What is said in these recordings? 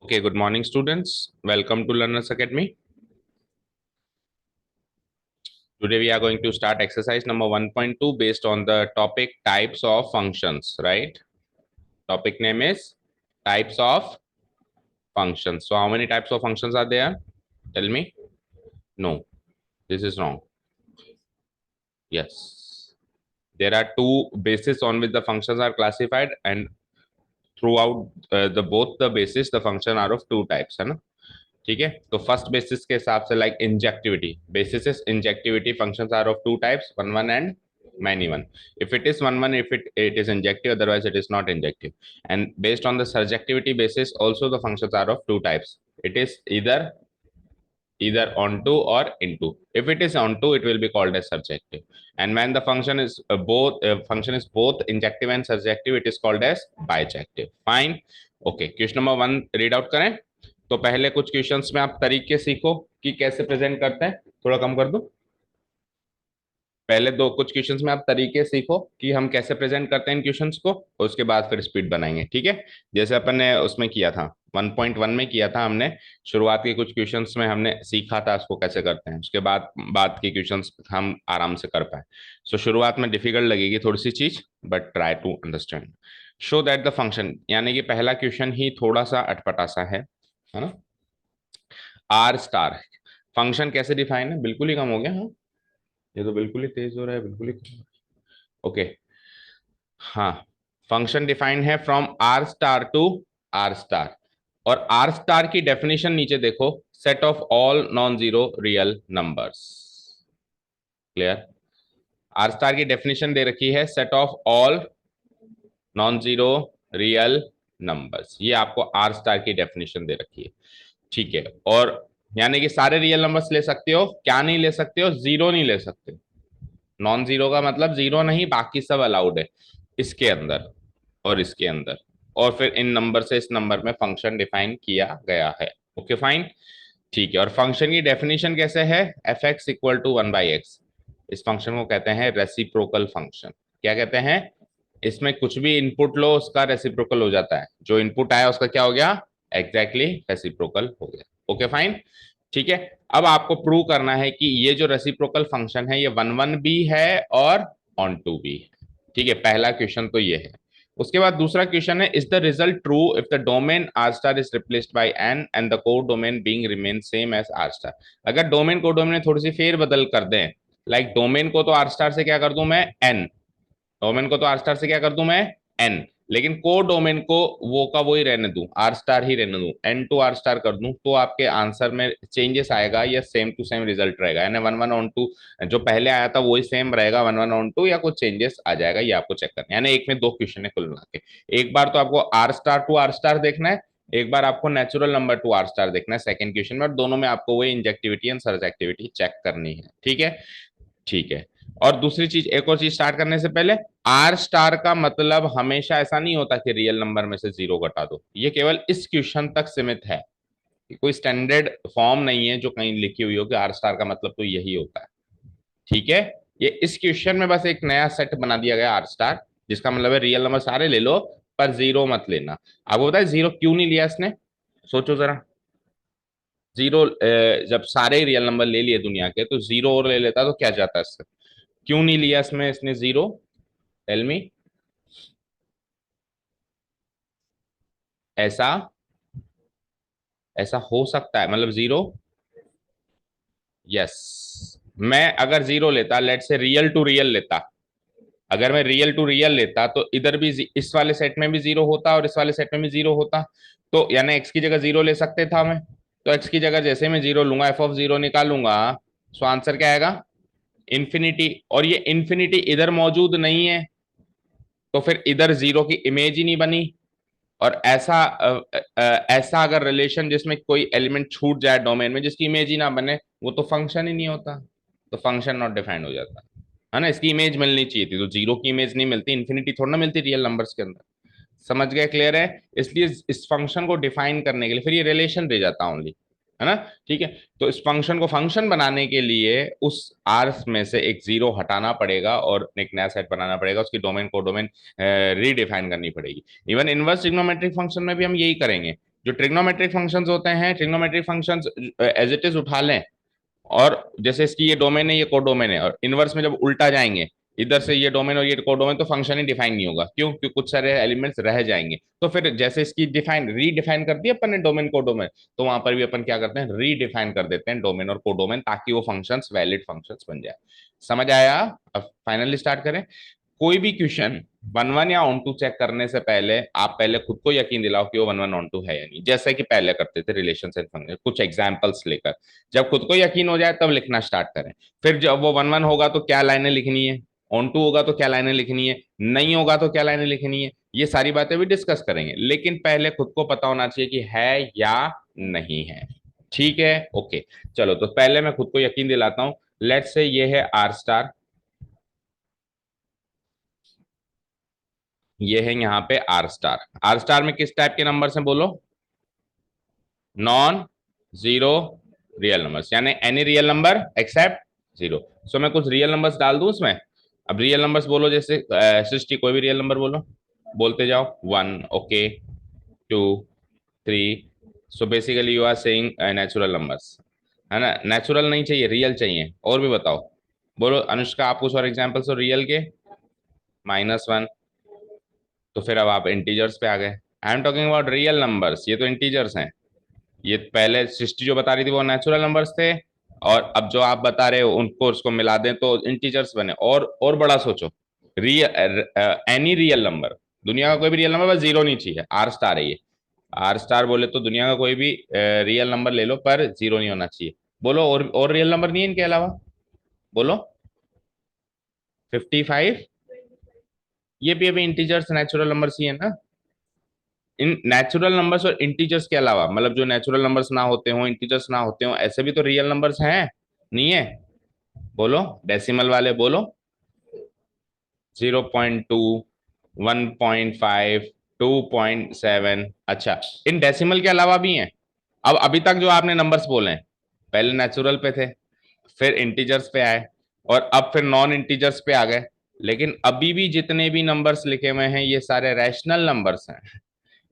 Okay, good morning, students. Welcome to Learners Academy. Today we are going to start exercise number 1.2 based on the topic types of functions, right? Topic name is types of functions. So how many types of functions are there? Tell me. No, this is wrong. Yes. There are two bases on which the functions are classified, and throughout the both the bases the function are of two types, है ना? ठीक है, तो first basis के हिसाब से like injectivity basis is injectivity functions are of two types, one one and many one. If it is one if it is injective, otherwise it is not injective. And based on the surjectivity basis also the functions are of two types. It is either onto or into. If it is onto, it will be called as surjective. And when the function is both injective and surjective, it is called as bijective. Fine. Okay, question number 1 read out करें. तो पहले कुछ questions में आप तरीके सीखो कि कैसे प्रेजेंट करते हैं. थोड़ा कम कर दो. पहले दो कुछ क्वेश्चंस में आप तरीके सीखो कि हम कैसे प्रेजेंट करते हैं इन क्वेश्चंस को, और उसके बाद फिर स्पीड बनाएंगे. ठीक है, जैसे अपन ने उसमें किया था 1.1 में किया था हमने. शुरुआत के कुछ क्वेश्चंस में हमने सीखा था उसको कैसे करते हैं, उसके बाद के क्वेश्चंस हम आराम से कर पाए. सो शुरुआत में डिफिकल्ट लगेगी थोड़ी सी चीज, but try to understand. Show that the function, यानी कि पहला क्वेश्चन ही थोड़ा सा अटपटा सा है ना. आर स्टार फंक्शन कैसे डिफाइन है? बिल्कुल ही कम हो गया. हाँ, ये तो बिल्कुल ही तेज हो रहा है, बिल्कुल ही. ओके, हाँ. फंक्शन डिफाइंड है from R star to R star. और आर स्टार की डेफिनेशन नीचे देखो, set of all non zero real numbers. Clear? R star की डेफिनेशन दे रखी है, set of all non zero real numbers. ये आपको आर स्टार की डेफिनेशन दे रखी है. ठीक है, और यानी कि सारे रियल नंबर्स ले सकते हो. क्या नहीं ले सकते हो? जीरो नहीं ले सकते. नॉन जीरो का मतलब जीरो नहीं, बाकी सब अलाउड है इसके अंदर और इसके अंदर. और फिर इन नंबर से इस नंबर में फंक्शन डिफाइन किया गया है. Okay fine. ठीक है, और फंक्शन की डेफिनेशन कैसे है? F x equal to one by x. इस फंक्शन को कहते हैं रेसिप्रोकल फंक्शन. क्या कहते हैं? इसमें कुछ भी इनपुट लो उसका रेसिप्रोकल हो जाता है. जो इनपुट आया उसका क्या हो गया? एग्जैक्टली रेसिप्रोकल हो गया. Okay fine. ठीक है, अब आपको प्रूव करना है कि ये जो रेसिप्रोकल फंक्शन है ये वन वन भी है और ऑन टू भी है. ठीक है, पहला क्वेश्चन तो ये है. उसके बाद दूसरा क्वेश्चन है, is the result true if the domain R star is replaced by N and the codomain being remain same as R star. अगर डोमेन कोड डोमेन थोड़ी सी फेर बदल कर दें, लाइक डोमेन को तो आर स्टार से क्या कर दूं मैं? एन. डोमेन को तो आर स्टार से क्या कर दूं मैं? एन. लेकिन को डोमेन को वो का वो ही रहने दूं, आर स्टार ही रहने दूं, एन टू आर स्टार कर दूं, तो आपके आंसर में चेंजेस आएगा या सेम टू सेम रिजल्ट रहेगा? यानी वन वन ऑन टू जो पहले आया था वही सेम रहेगा वन वन ऑन टू, या कुछ चेंजेस आ जाएगा, ये आपको चेक करना है. यानी एक में दो क्वेश्चन है कुल मिला के. एक बार तो आपको R star to R star देखना है, एक बार आपको natural number to R star देखना है सेकंड क्वेश्चन में, और दोनों में आपको वही इंजेक्टिविटी एंड सर्जेक्टिविटी चेक करनी है. ठीक है. ठीक है, और दूसरी चीज, एक और चीज स्टार्ट करने से पहले, आर स्टार का मतलब हमेशा ऐसा नहीं होता कि रियल नंबर में से जीरो घटा दो. ये केवल इस क्वेश्चन तक सीमित है. कोई स्टैंडर्ड फॉर्म नहीं है जो कहीं लिखी हुई हो कि आर स्टार का मतलब तो यही होता है. ठीक है, ये इस क्वेश्चन में बस एक नया सेट बना दिया गया आर स्टार, जिसका मतलब है रियल नंबर सारे ले लो पर जीरो मत लेना. आपको पता है जीरो क्यों नहीं लिया इसने? सोचो जरा. जीरो जब सारे रियल नंबर ले लिए दुनिया के, तो जीरो और ले लेता तो क्या जाता है इससे? क्यों नहीं लिया इसमें इसने जीरो? Tell me. ऐसा ऐसा हो सकता है, मतलब जीरो. यस, मैं अगर जीरो लेता, लेट से रियल टू रियल लेता, अगर मैं रियल टू रियल लेता तो इधर भी इस वाले सेट में भी जीरो होता और इस वाले सेट में भी जीरो होता. तो यानी एक्स की जगह जीरो ले सकते था मैं. तो एक्स की जगह जैसे मैं जीरो लूंगा, एफ ऑफ जीरो निकालूंगा, सो आंसर क्या आएगा? इन्फिनिटी. और ये इन्फिनिटी इधर मौजूद नहीं है, तो फिर इधर जीरो की इमेज ही नहीं बनी. और ऐसा अगर रिलेशन जिसमें कोई एलिमेंट छूट जाए डोमेन में जिसकी इमेज ही ना बने, वो तो फंक्शन ही नहीं होता. तो फंक्शन नॉट डिफाइंड हो जाता है ना. इसकी इमेज मिलनी चाहिए थी, तो जीरो की इमेज नहीं मिलती, इन्फिनिटी थोड़ा ना मिलती रियल नंबर्स के अंदर. समझ गए? क्लियर है? इसलिए इस फंक्शन को डिफाइन करने के लिए फिर ये रिलेशन रह जाता ओनली, है ना. ठीक है, तो इस फंक्शन को फंक्शन बनाने के लिए उस आर में से एक जीरो हटाना पड़ेगा और एक नया सेट बनाना पड़ेगा, उसकी डोमेन को डोमेन रीडिफाइन करनी पड़ेगी. इवन इनवर्स ट्रिग्नोमेट्रिक फंक्शन में भी हम यही करेंगे. जो ट्रिग्नोमेट्रिक फंक्शंस होते हैं, trigonometric functions as it is उठा लें, और जैसे इसकी ये डोमेन है, ये कोडोमेन है, और इनवर्स में जब उल्टा जाएंगे, इधर से ये डोमेन और ये कोडोमेन, तो फंक्शन ही डिफाइन नहीं होगा। क्यों? क्योंकि कुछ सारे एलिमेंट्स रह जाएंगे। तो फिर जैसे इसकी डिफाइन रीडिफाइन कर दिया अपन ने डोमेन कोडोमेन, तो वहां पर भी अपन क्या करते हैं, रीडिफाइन कर देते हैं डोमेन और कोडोमेन, ताकि वो फंक्शंस वैलिड फंक्शंस बन जाए। समझ आया? अब फाइनली स्टार्ट करें। कोई भी क्वेश्चन वन वन या ऑन टू चेक करने से पहले आप पहले खुद को यकीन दिलाओ कि वो वन वन ऑन टू है या नहीं, जैसे कि पहले करते थे रिलेशन एंड फंक्शन, कुछ एग्जांपल्स लेकर। जब खुद को यकीन हो जाए तब लिखना स्टार्ट करें। फिर जब वो वन वन होगा तो क्या लाइनें लिखनी है, ऑन टू होगा तो क्या लाइनें लिखनी है, नहीं होगा तो क्या लाइनें लिखनी है, ये सारी बातें भी डिस्कस करेंगे। लेकिन पहले खुद को पता होना चाहिए कि है या नहीं है। ठीक है, ओके। चलो, तो पहले मैं खुद को यकीन दिलाता हूं। लेट्स से ये है आर स्टार, ये है यहाँ पे आर स्टार। आर स्टार में किस टाइप के नंबर्स हैं बोलो? नॉन जीरो रियल नंबर्स, यानी any real number except zero. So मैं कुछ रियल नंबर्स डाल दूं उसमें। अब रियल नंबर्स बोलो, जैसे सृष्टि कोई भी रियल नंबर बोलो, बोलते जाओ। One, okay, two, three. So basically you are saying natural numbers, है ना? नेचुरल नहीं चाहिए, रियल चाहिए। और भी बताओ, बोलो अनुष्का, आप कुछ और एग्जाम्पल्स हो रियल के। -1। तो फिर अब आप इंटीजर्स पे आ गए। I am talking about real numbers, ये तो इंटीजर्स हैं। ये पहले सृष्टि जो बता रही थी वो नेचुरल नंबर्स थे, और अब जो आप बता रहे हो उनको उसको मिला दें तो इंटीजर्स बने। और बड़ा सोचो, रियल, एनी रियल नंबर, दुनिया का कोई भी रियल नंबर, बस जीरो नहीं चाहिए। आर स्टार है ये। आर स्टार बोले तो दुनिया का कोई भी रियल नंबर ले लो, पर जीरो नहीं होना चाहिए। बोलो, और रियल नंबर नहीं है इनके अलावा? बोलो। 55, ये भी अभी इंटीजर्स नेचुरल नंबर्स ही है ना। इन नेचुरल नंबर्स और इंटीजर्स के अलावा, मतलब जो नेचुरल नंबर्स ना होते हो, इंटीजर्स ना होते हो, ऐसे भी तो रियल नंबर्स हैं, नहीं है? बोलो, डेसिमल वाले बोलो। 0.2, 1.5, 2.7। अच्छा, इन डेसिमल के अलावा भी हैं। अब अभी तक जो आपने नंबर्स बोले हैं, पहले नेचुरल पे थे, फिर इंटीजर्स पे आए, और अब फिर नॉन इंटीजर्स पे आ गए। लेकिन अभी भी जितने भी नंबर्स लिखे हुए हैं, ये सारे रैशनल नंबर्स हैं।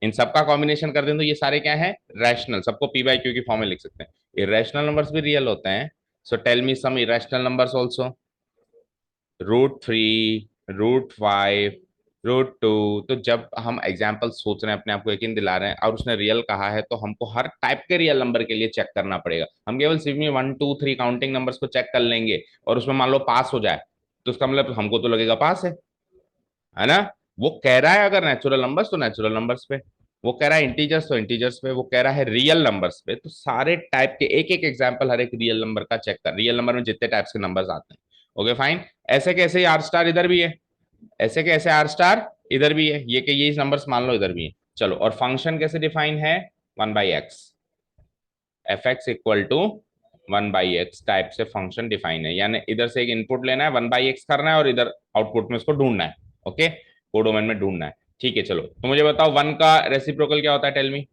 इन सबका कॉम्बिनेशन कर दें तो ये सारे क्या है? रैशनल। सबको पी बाई क्यू की फॉर्म में लिख सकते हैं। इरेशनल नंबर्स भी रियल होते हैं। सो टेल मी सम इरेशनल नंबर्स ऑल्सो। √3, √5, √2। तो जब हम एग्जाम्पल सोच रहे हैं, अपने आप को यकीन दिला रहे हैं, और उसने रियल कहा है, तो हमको हर टाइप के रियल नंबर के लिए चेक करना पड़ेगा। हम केवल सिर्फ में 1, 2, 3 काउंटिंग नंबर्स को चेक कर लेंगे, और उसमें मान लो पास हो जाए, तो उसका मतलब हमको तो लगेगा पास है ना? वो कह रहा है अगर नेचुरल नंबर्स तो नेचुरल नंबर्स पे, वो कह रहा है इंटीजर्स तो इंटीजर्स पे, वो कह रहा है रियल नंबर्स पे, तो सारे टाइप के एक एक एग्जांपल हर एक रियल नंबर का चेक कर। रियल नंबर में जितने टाइप्स के नंबर्स आते हैं, ओके फाइन। ऐसे कैसे आर स्टार इधर भी है, ऐसे कैसे आर स्टार इधर भी है, ये कि ये नंबर्स मान लो इधर भी है। चलो, और फंक्शन कैसे डिफाइन है? 1/x, fx equal to 1/x type से फंक्शन डिफाइन है। यानी इधर से एक इनपुट लेना है, 1/x करना है, और इधर आउटपुट में उसको ढूंढना है। ओके, कोडोमेन में ढूंढना है। ठीक है, चलो, तो मुझे बताओ वन का रेसिप्रोकल क्या होता है? Tell me.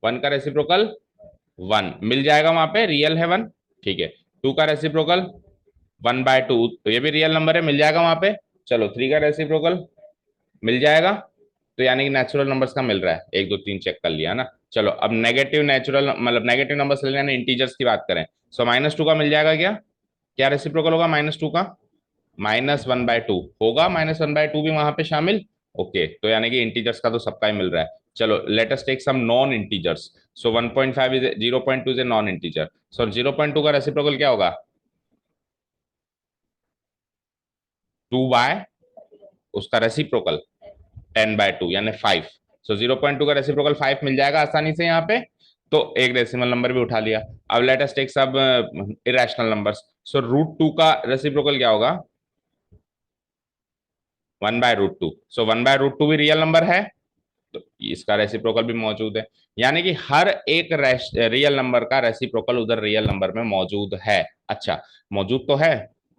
वन का रेसिप्रोकल 1 मिल जाएगा, वहां पे रियल है 1। ठीक है, 2 का रेसिप्रोकल 1/2, तो ये भी रियल नंबर है, मिल जाएगा वहां पे। चलो, 3 का रेसिप्रोकल मिल जाएगा। तो यानी कि नेचुरल नंबर्स का मिल रहा है, 1 2 3 चेक कर लिया ना। चलो, अब नेगेटिव नेचुरल, मतलब नेगेटिव नंबर्स ले लेना, इंटीजर्स की बात करें। सो -2 का मिल जाएगा क्या? क्या रेसिप्रोकल होगा -2 का? -1/2 होगा, -1/2 भी वहां पे शामिल। ओके, तो यानी कि इंटीजर्स का तो सबका ही मिल रहा है। चलो, let us take some non integers. So 1.5 is 0.2 is a non integer. So 0.2 का रेसिप्रोकल क्या होगा? 2 बाय उसका रेसिप्रोकल 10/2 यानी 5। सो 0.2 का रेसिप्रोकल 5 मिल जाएगा आसानी से यहाँ पे। तो एक डेसिमल नंबर भी उठा लिया। अब लेट अस टेक सब इरेशनल नंबर्स। सो √2 का रेसिप्रोकल क्या होगा? 1/√2। सो 1/√2 भी रियल नंबर है, तो इसका रेसिप्रोकल भी मौजूद है। यानी कि हर एक रियल नंबर का रेसिप्रोकल उधर रियल नंबर में मौजूद है। अच्छा, मौजूद तो है,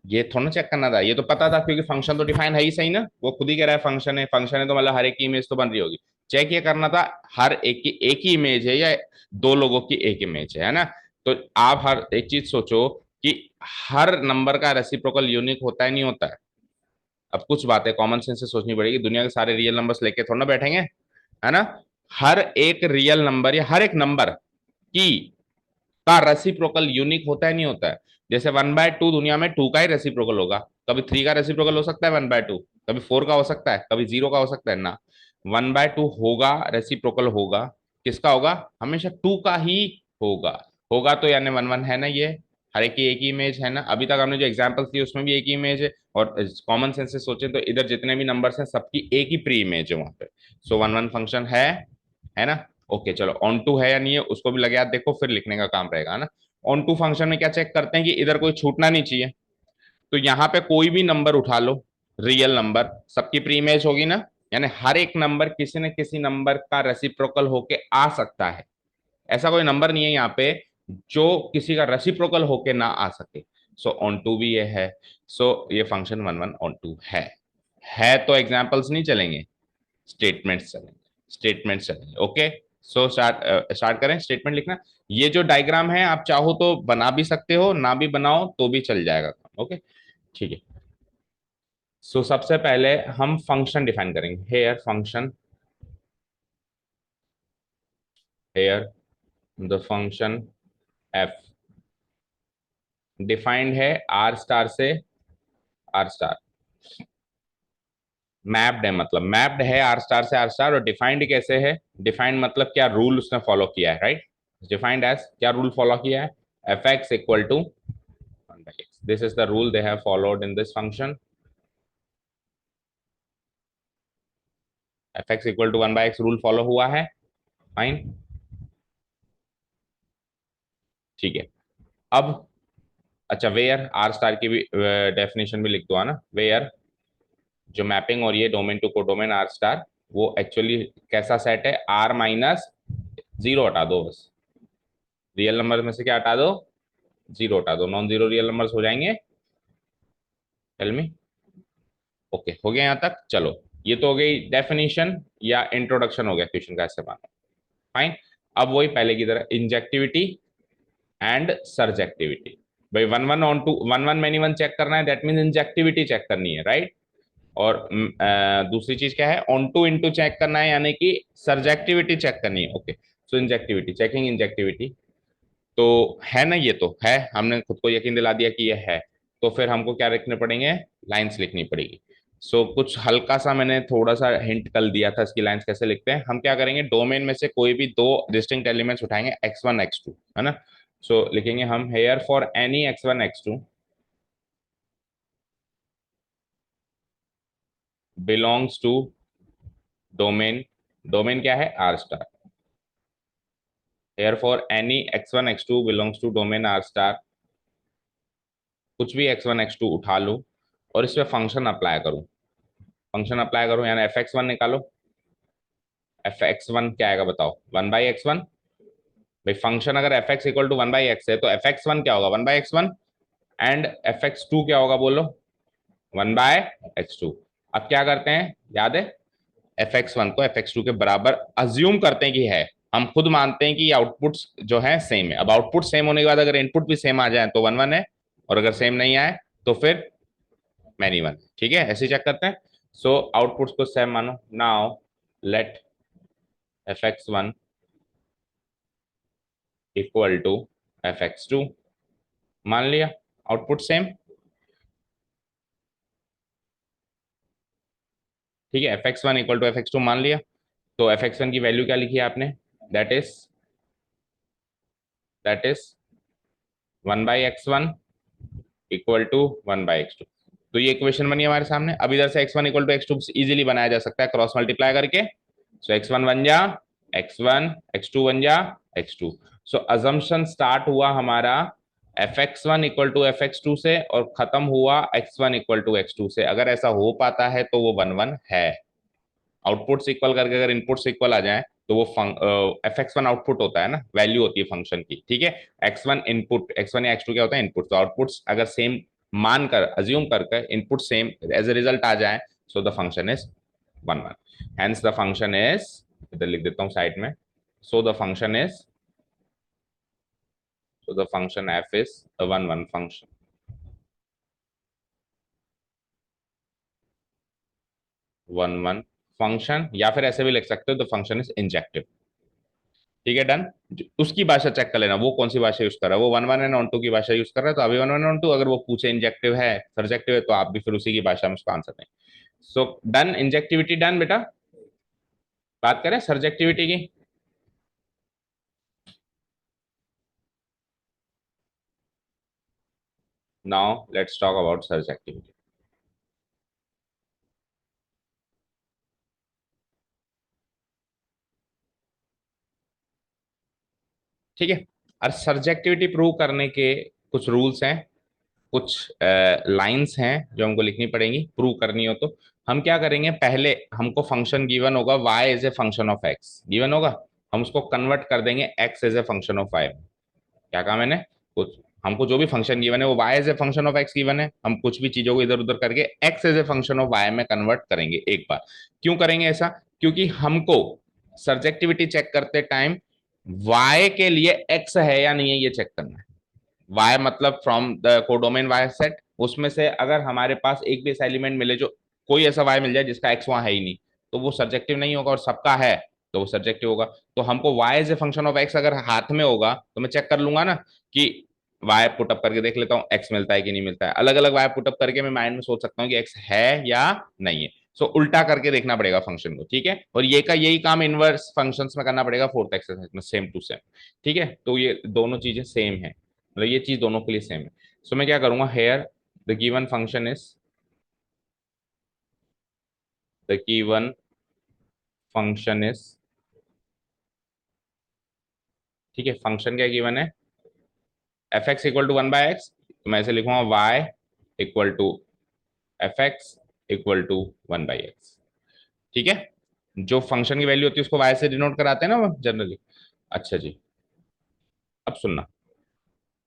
ये थोड़ा चेक करना था, ये तो पता था, क्योंकि फंक्शन तो डिफाइन है ही सही ना। वो खुद ही कह रहा है फंक्शन है, फंक्शन है तो मतलब हर एक की इमेज तो बन रही होगी। चेक ये करना था, हर एक ही इमेज है या दो लोगों की एक इमेज है ना? तो आप हर एक चीज सोचो कि हर नंबर का रेसिप्रोकल यूनिक होता है, नहीं होता है? अब कुछ बातें कॉमन सेंस से सोचनी पड़ेगी, दुनिया के सारे रियल नंबर्स लेके थोड़ा ना बैठेंगे, है ना? हर एक रियल नंबर या हर एक नंबर की का रेसिप्रोकल यूनिक होता है नहीं होता है। जैसे 1/2 दुनिया में 2 का ही रेसिप्रोकल होगा, कभी 3 का रेसिप्रोकल हो सकता है 1/2, कभी 4 का हो सकता है, कभी 0 का हो सकता है ना। 1/2 होगा, रेसिप्रोकल होगा, किसका होगा? हमेशा 2 का ही होगा। होगा तो यानी 1 1 है ना, ये हर एक की एक ही इमेज है ना। अभी तक हमने जो एग्जांपल्स दिए उसमें भी एक ही इमेज है, और कॉमन सेंस से सोचे तो इधर जितने भी नंबर्स हैं सबकी एक ही प्री इमेज है वहां पे। सो 1 1 फंक्शन है ना। ओके चलो, ऑन टू है या नहीं है उसको भी लगे याद, देखो फिर लिखने का काम रहेगा ना। ऑन टू फंक्शन में क्या चेक करते हैं कि इधर कोई छूटना नहीं चाहिए। तो यहाँ पे कोई भी नंबर उठा लो, रियल नंबर, सबकी प्री इमेज होगी ना, यानी हर एक नंबर किसी न किसी नंबर का रेसिप्रोकल होके आ सकता है। ऐसा कोई नंबर नहीं है यहाँ पे जो किसी का रेसिप्रोकल होके ना आ सके। सो ऑन टू भी ये है। सो ये फंक्शन 1 1 ऑन टू है तो एग्जाम्पल्स नहीं चलेंगे, स्टेटमेंट्स चलेंगे, स्टेटमेंट्स चलेंगे। ओके, सो स्टार्ट करें स्टेटमेंट लिखना। ये जो डायग्राम है आप चाहो तो बना भी सकते हो, ना भी बनाओ तो भी चल जाएगा काम। ओके ठीक है। सो सबसे पहले हम फंक्शन डिफाइन करेंगे। Here function, here the function f defined है आर स्टार से, आर स्टार मैप्ड है, मतलब मैप्ड है आर स्टार से आर स्टार। और डिफाइंड कैसे है? डिफाइंड मतलब क्या रूल उसने फॉलो किया है, राइट। डिफाइंड एज क्या रूल फॉलो किया है? F x equal to 1/x, this is the rule they have followed in this function। fx equal to 1/x rule follow हुआ है, फाइन, ठीक है। अब अच्छा, वेयर आर स्टार की भी डेफिनेशन भी लिख दो, है ना। वेयर जो मैपिंग और ये domain to codomain R star, वो एक्चुअली कैसा सेट है? आर माइनस जीरो हटा दो बस, रियल नंबर में से क्या हटा दो? जीरो हटा दो, नॉन जीरो रियल नंबर्स हो जाएंगे। Tell me. ओके हो गया यहाँ तक, चलो। ये तो हो गई डेफिनेशन या इंट्रोडक्शन हो गया क्वेश्चन का, ऐसे मानो, फाइन। अब वही पहले की तरह इंजेक्टिविटी एंड सर्जेक्टिविटी। भाई 1 1 onto 1 1 many one check करना है, दैट मीन इंजेक्टिविटी चेक करनी है, राइट। और दूसरी चीज क्या है? ऑन टू इंटू चेक करना है, यानी कि सर्जेक्टिविटी चेक करनी है। ओके, सो इंजेक्टिविटी, चेकिंग इंजेक्टिविटी। तो है ना, ये तो है, हमने खुद को यकीन दिला दिया कि ये है। तो फिर हमको क्या लिखने पड़ेंगे? लाइंस लिखनी पड़ेगी। सो कुछ हल्का सा मैंने थोड़ा सा हिंट कल दिया था इसकी लाइंस कैसे लिखते हैं। हम क्या करेंगे, डोमेन में से कोई भी दो डिस्टिंक्ट एलिमेंट्स उठाएंगे, x1 x2, है ना। सो लिखेंगे हम here for any x1 x2 belongs to domain, domain क्या है? R star. Here for any x1 x2 belongs to domain R star, कुछ भी x1 x2 उठा लो और इस पे फंक्शन अप्लाई करूं, फंक्शन अप्लाई करूं यानी एफ एक्स वन निकालो। एफ एक्स वन क्या आएगा बताओ? 1/x1। भाई फंक्शन अगर F x equal to 1/x है तो एफ एक्स वन क्या होगा? 1/x1। And F x to क्या होगा बोलो? 1/x2। अब क्या करते हैं, याद है, एफ एक्स वन को एफ एक्स टू के बराबर अज्यूम करते हैं कि है। हम खुद मानते हैं कि आउटपुट्स जो है सेम है। अब आउटपुट सेम होने के बाद अगर इनपुट भी सेम आ जाए तो 1 1 है, और अगर सेम नहीं आए तो फिर मैनी वन। ठीक है, ऐसे चेक करते हैं। सो आउटपुट्स को सेम मानो। Now let f x one equal to f x two, मान लिया आउटपुट सेम। ठीक है, f x one equal to f x two मान लिया। तो एफ एक्स वन की वैल्यू क्या लिखी है आपने? That is that is 1/x1 equal to 1/x2। तो ये इक्वेशन बनी हमारे सामने। अब इधर से x1 equal to x2 easily बनाया जा सकता है क्रॉस मल्टीप्लाई करके। सो x1 बन जा x1, x2 बन जा x2। सो अजम्पशन स्टार्ट हुआ हमारा f x one equal to f x two से और खत्म हुआ x1 इक्वल टू x2 से। अगर ऐसा हो पाता है तो वो 1 1 है। आउटपुट इक्वल करके अगर इनपुट इक्वल आ जाए तो वो एफ एक्स वन आउटपुट होता है ना, वैल्यू होती है फंक्शन की। ठीक है, x one input, x one या एक्स टू क्या होता है? इनपुट। तो आउटपुट्स अगर सेम मानकर अज्यूम करके input same as a result आ जाए, so the function is 1 1। Hence the function is, इधर लिख देता हूँ साइड में। So the function is, so the function f is a 1 1 function, 1 1 function, या फिर ऐसे भी लिख सकते हो द फंक्शन इज इंजेक्टिव। ठीक है, डन। उसकी भाषा चेक कर लेना, वो कौन सी भाषा यूज कर रहा है, वो 1 1 एंड 1 2 की भाषा यूज कर रहा है तो अभी 1 1 1 2, अगर वो पूछे इंजेक्टिव है सब्जेक्टिव है तो आप भी फिर उसी की भाषा में उसका आंसर दें। सो डन, इंजेक्टिविटी डन बेटा। बात करें सब्जेक्टिविटी की। Now let's talk about subjectivity. ठीक है, और सब्जेक्टिविटी प्रूव करने के कुछ रूल्स हैं, कुछ लाइंस हैं जो हमको लिखनी पड़ेंगी प्रूव करनी हो तो। हम क्या करेंगे, पहले हमको फंक्शन गिवन होगा y as a function of x given होगा, हम उसको कन्वर्ट कर देंगे x as a function of y। क्या कहा मैंने, कुछ हमको जो भी फंक्शन गिवन है वो y as a function of x given है, हम कुछ भी चीजों को इधर उधर करके x as a function of y में कन्वर्ट करेंगे एक बार। क्यों करेंगे ऐसा, क्योंकि हमको सब्जेक्टिविटी चेक करते टाइम y के लिए x है या नहीं है ये चेक करना है। y मतलब from the codomain y set, उसमें से अगर हमारे पास एक भी ऐसा एलिमेंट मिले जो कोई ऐसा y मिल जाए जिसका x वहां है ही नहीं, तो वो सब्जेक्टिव नहीं होगा, और सबका है तो वो सब्जेक्टिव होगा। तो हमको y as a function of x अगर हाथ में होगा तो मैं चेक कर लूंगा ना कि y पुटअप करके देख लेता हूँ x मिलता है कि नहीं मिलता है, अलग अलग y पुटअप करके मैं माइंड में सोच सकता हूँ कि x है या नहीं है। सो उल्टा करके देखना पड़ेगा फंक्शन को, ठीक है, और ये का यही काम इनवर्स फंक्शंस में करना पड़ेगा फोर्थ एक्सरसाइज में, सेम टू सेम। ठीक है, तो ये दोनों चीजें सेम है, मतलब ये चीज दोनों के लिए सेम है। सो मैं क्या करूंगा, here the given function is, the given function is, ठीक है, फंक्शन क्या गिवन है, f x equal to 1/x, तो मैं ऐसे लिखूंगा y equal to f x equal to 1/x। ठीक है, जो फंक्शन की वैल्यू होती है उसको y से डिनोट कराते हैं ना जनरली। अच्छा जी, अब सुनना,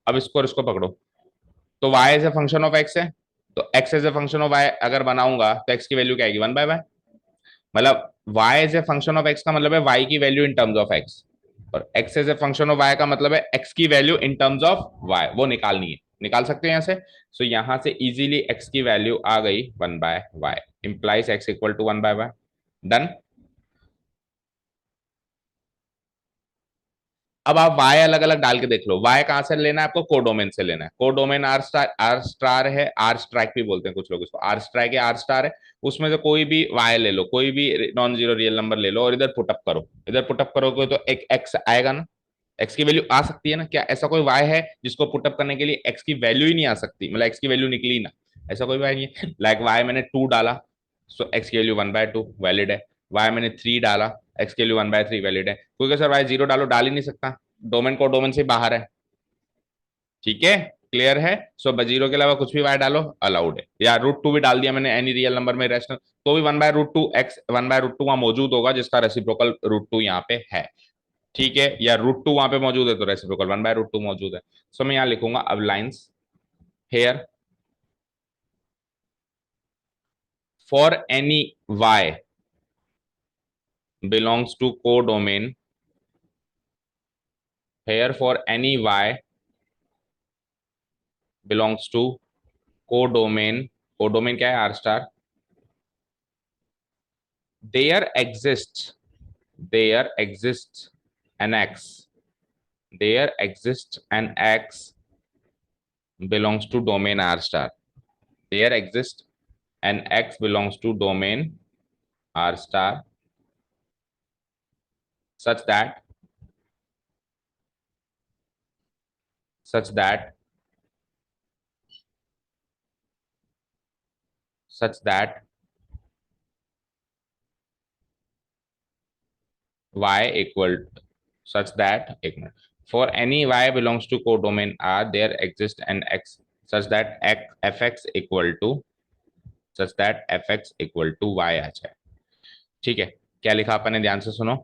अब इसको और इसको पकड़ो। तो y as a function of x है, तो x as a function of y अगर बनाऊंगा तो x की वैल्यू क्या आएगी, 1/y। मतलब y as a function of x का मतलब है y की value in terms of x, और x as a function of y का मतलब है x की value in terms of y, वो निकालनी है, निकाल सकते हैं यहाँ से। सो यहाँ से इजीली x की वैल्यू आ गई 1/y, implies x equal to 1/y। Done. अब आप y अलग अलग डाल के देख लो, y कहां से लेना है आपको, कोडोमेन से लेना है। कोडोमेन आर स्टार है, आर स्ट्राइक भी बोलते हैं कुछ लोग इसको, आर स्ट्राइक है, आर स्टार है, उसमें से कोई भी y ले लो, कोई भी नॉन जीरो रियल नंबर ले लो और इधर पुटअप करो, इधर पुटअप करोगे तो एक x आएगा ना, x की वैल्यू आ सकती है ना, क्या ऐसा कोई y है जिसको पुटअप करने के लिए x की वैल्यू ही नहीं आ सकती, मतलब x की वैल्यू निकली ना, ऐसा कोई y नहीं है। लाइक y मैंने 2 डाला, सो x की वैल्यू 1/2 वैलिड है। y मैंने 3 डाला, x की वैल्यू 1/3 वैलिड है। कोई कहे सर y 0 डालो, डाल ही नहीं सकता, डोमेन को डोमेन से बाहर है। ठीक है, क्लियर है। सो जीरो के अलावा कुछ भी y डालो अलाउड है, या √2 भी डाल दिया मैंने एनी रियल नंबर में रेशनल, तो भी 1/√2 x 1/√2 वहां मौजूद होगा जिसका रेसिप्रोकल √2 यहाँ पे है। ठीक है, या √2 वहां पे मौजूद है तो रेसिप्रोकल 1/√2 मौजूद है। सो मैं यहाँ लिखूंगा अब lines, hair for any y belongs to codomain, here for any y belongs to codomain, codomain क्या है, r star, there exists an x, there exists an x belongs to domain r star, there exists an x belongs to domain r star such that such that such that y equal, such that एक minute, for any y belongs to codomain R there exists an x such that fx equal to, such that fx equal to y आ जाए। ठीक है, क्या लिखा अपन ने, ध्यान से सुनो,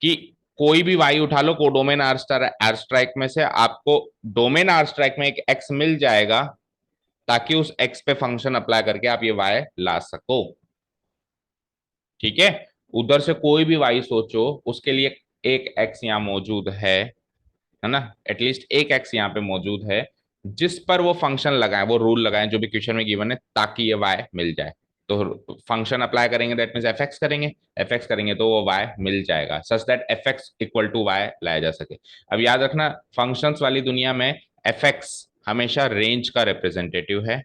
कि कोई भी y उठा लो कोडोमेन आर स्ट्राइक में से, आपको डोमेन आर स्ट्राइक में एक x मिल जाएगा ताकि उस x पे फंक्शन अप्लाई करके आप ये y ला सको। ठीक है, उधर से कोई भी y सोचो उसके लिए एक x यहाँ मौजूद है ना, एटलीस्ट एक x यहाँ पे मौजूद है जिस पर वो फंक्शन लगाए, वो रूल लगाए जो भी क्वेश्चन में गिवन है, ताकि ये y मिल जाए। तो फंक्शन अप्लाई करेंगे, दैट मीन्स एफ एक्स करेंगे तो वो वाई मिल जाएगा, such that f x equal to y लाया जा सके। अब याद रखना फंक्शंस वाली दुनिया में एफ एक्स हमेशा रेंज का रिप्रेजेंटेटिव है,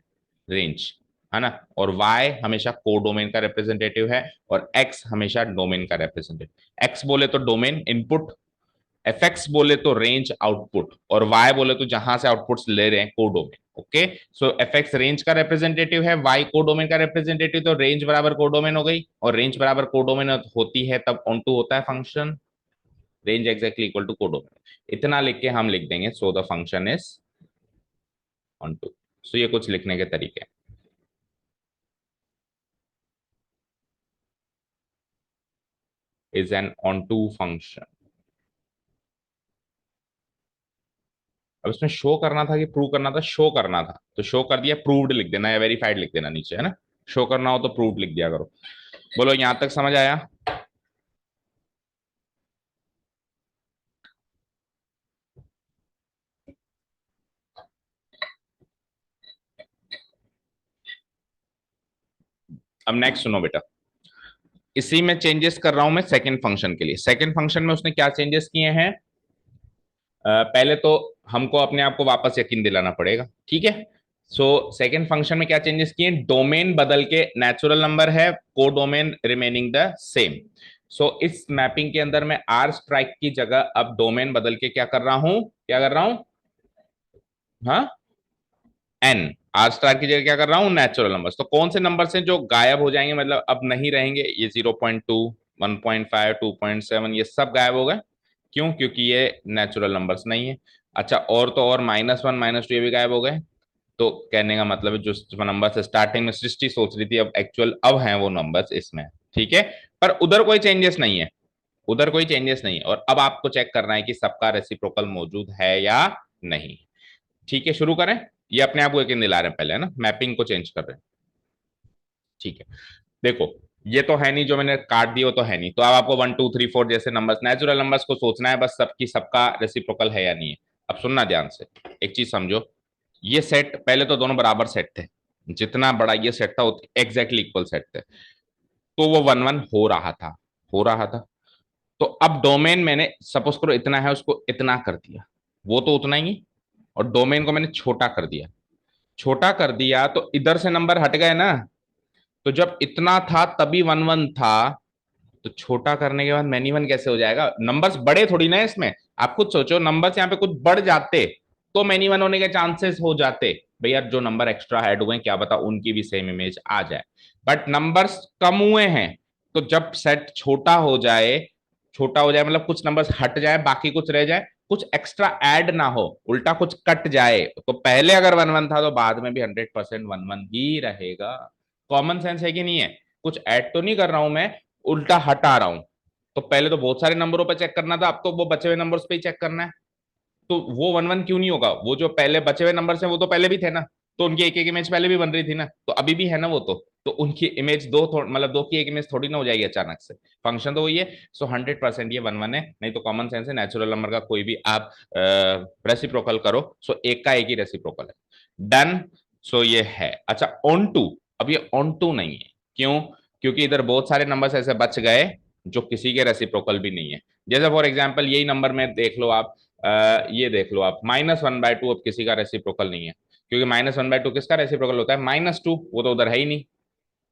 रेंज, है ना, और y हमेशा कोडोमेन का रिप्रेजेंटेटिव है, और x हमेशा डोमेन का रिप्रेजेंटेटिव। x बोले तो डोमेन इनपुट, एफ एक्स बोले तो रेंज आउटपुट, और y बोले तो जहां से आउटपुट्स ले रहे हैं कोडोमेन। ओके, सो एफ एक्स रेंज का रिप्रेजेंटेटिव है, y कोडोमेन का रिप्रेजेंटेटिव, तो रेंज बराबर कोडोमेन हो गई, और रेंज बराबर कोडोमेन होती है तब ऑन टू होता है function, range exactly equal to codomain. इतना लिख के हम लिख देंगे so the function is onto. So ये कुछ लिखने के तरीके is an onto function. अब इसमें शो करना था कि प्रूव करना था, शो करना था तो शो कर दिया, प्रूव्ड लिख देना या वेरीफाइड लिख देना नीचे, है ना, शो करना हो तो प्रूव्ड लिख दिया करो। बोलो यहां तक समझ आया? अब नेक्स्ट सुनो बेटा, इसी में चेंजेस कर रहा हूं मैं सेकंड फंक्शन के लिए। सेकंड फंक्शन में उसने क्या चेंजेस किए हैं, पहले तो हमको अपने आप को वापस यकीन दिलाना पड़ेगा, ठीक है। सो सेकंड फंक्शन में क्या चेंजेस किए, डोमेन बदल के नेचुरल नंबर है, को डोमेन रिमेनिंग द सेम। सो इस मैपिंग के अंदर मैं आर स्ट्राइक की जगह अब डोमेन बदल के क्या कर रहा हूं, क्या कर रहा हूं, हाँ, एन, आर स्टार की जगह क्या कर रहा हूं, नेचुरल नंबर्स। तो कौन से नंबर हैं जो गायब हो जाएंगे, मतलब अब नहीं रहेंगे, ये 0.2, 1.5, 2.7 ये सब गायब हो गए। क्यों, क्योंकि ये नेचुरल नंबर्स नहीं है। अच्छा, और तो और -1 -2 ये भी गायब हो गए। तो कहने का मतलब है जो नंबर स्टार्टिंग में सृष्टि सोच रही थी अब एक्चुअल अब हैं वो नंबर्स इसमें, ठीक है। पर उधर कोई चेंजेस नहीं है, उधर कोई चेंजेस नहीं है, और अब आपको चेक करना है कि सबका रेसिप्रोकल मौजूद है या नहीं। ठीक है, शुरू करें। ये अपने आप को यकीन दिला रहे हैं पहले, है ना, मैपिंग को चेंज कर रहे हैं। ठीक है, देखो ये तो है नहीं, जो मैंने काट दिया वो तो है नहीं, तो अब आपको 1 2 3 4 जैसे नंबर्स, नेचुरल नंबर्स को सोचना है बस, सबकी सबका रेसिप्रोकल है या नहीं है। अब सुनना ध्यान से, एक चीज समझो, ये सेट पहले तो दोनों बराबर सेट थे, जितना बड़ा ये सेट था एग्जैक्टली इक्वल सेट थे, तो वो 1 1 हो रहा था, हो रहा था। तो अब डोमेन मैंने सपोज करो इतना है, उसको इतना कर दिया, वो तो उतना ही है, और डोमेन को मैंने छोटा कर दिया, छोटा कर दिया तो इधर से नंबर हट गए ना। तो जब इतना था तभी 1 1 था, तो छोटा करने के बाद मैनी वन कैसे हो जाएगा, नंबर्स बड़े थोड़ी ना है इसमें। आप खुद सोचो, नंबर्स यहाँ पे कुछ बढ़ जाते तो मैनी वन होने के चांसेस हो जाते, भैया जो नंबर एक्स्ट्रा ऐड हुए क्या पता उनकी भी सेम इमेज आ जाए, बट नंबर्स कम हुए हैं। तो जब सेट छोटा हो जाए, छोटा हो जाए मतलब कुछ नंबर्स हट जाए बाकी कुछ रह जाए, कुछ एक्स्ट्रा ऐड ना हो, उल्टा कुछ कट जाए, तो पहले अगर 1 1 था तो बाद में भी 100% 1 1 ही रहेगा। कॉमन सेंस है कि नहीं है, कुछ ऐड तो नहीं कर रहा हूं मैं, उल्टा हटा रहा हूं। तो पहले तो बहुत सारे नंबरों पे चेक करना था, अब तो वो बचे हुए नंबर्स पे ही चेक करना है। तो वो 1 1 क्यों नहीं होगा, वो जो पहले बचे हुए नंबर्स हैं वो तो पहले भी थे ना, तो उनकी एक एक इमेज पहले भी बन रही थी ना, तो अभी भी है ना वो तो उनकी इमेज दो मतलब दो की एक इमेज थोड़ी ना हो जाएगी अचानक से, फंक्शन तो वही है। सो 100% ये 1 1 है, नहीं तो कॉमन सेंस है, नेचुरल नंबर का कोई भी आप रेसिप्रोकल करो, सो एक का एक ही रेसिप्रोकल है, डन। सो ये है। अच्छा ऑन टू, अब ये ऑन टू नहीं है, क्यों, क्योंकि इधर बहुत सारे नंबर्स ऐसे बच गए जो किसी के रेसिप्रोकल भी नहीं है। जैसे फॉर एग्जाम्पल यही नंबर में देख लो आप, ये देख लो आप, -1/2 अब किसी का रेसिप्रोकल नहीं है, क्योंकि -1/2 किसका रेसिप्रोकल होता है, -2, वो तो उधर है ही नहीं,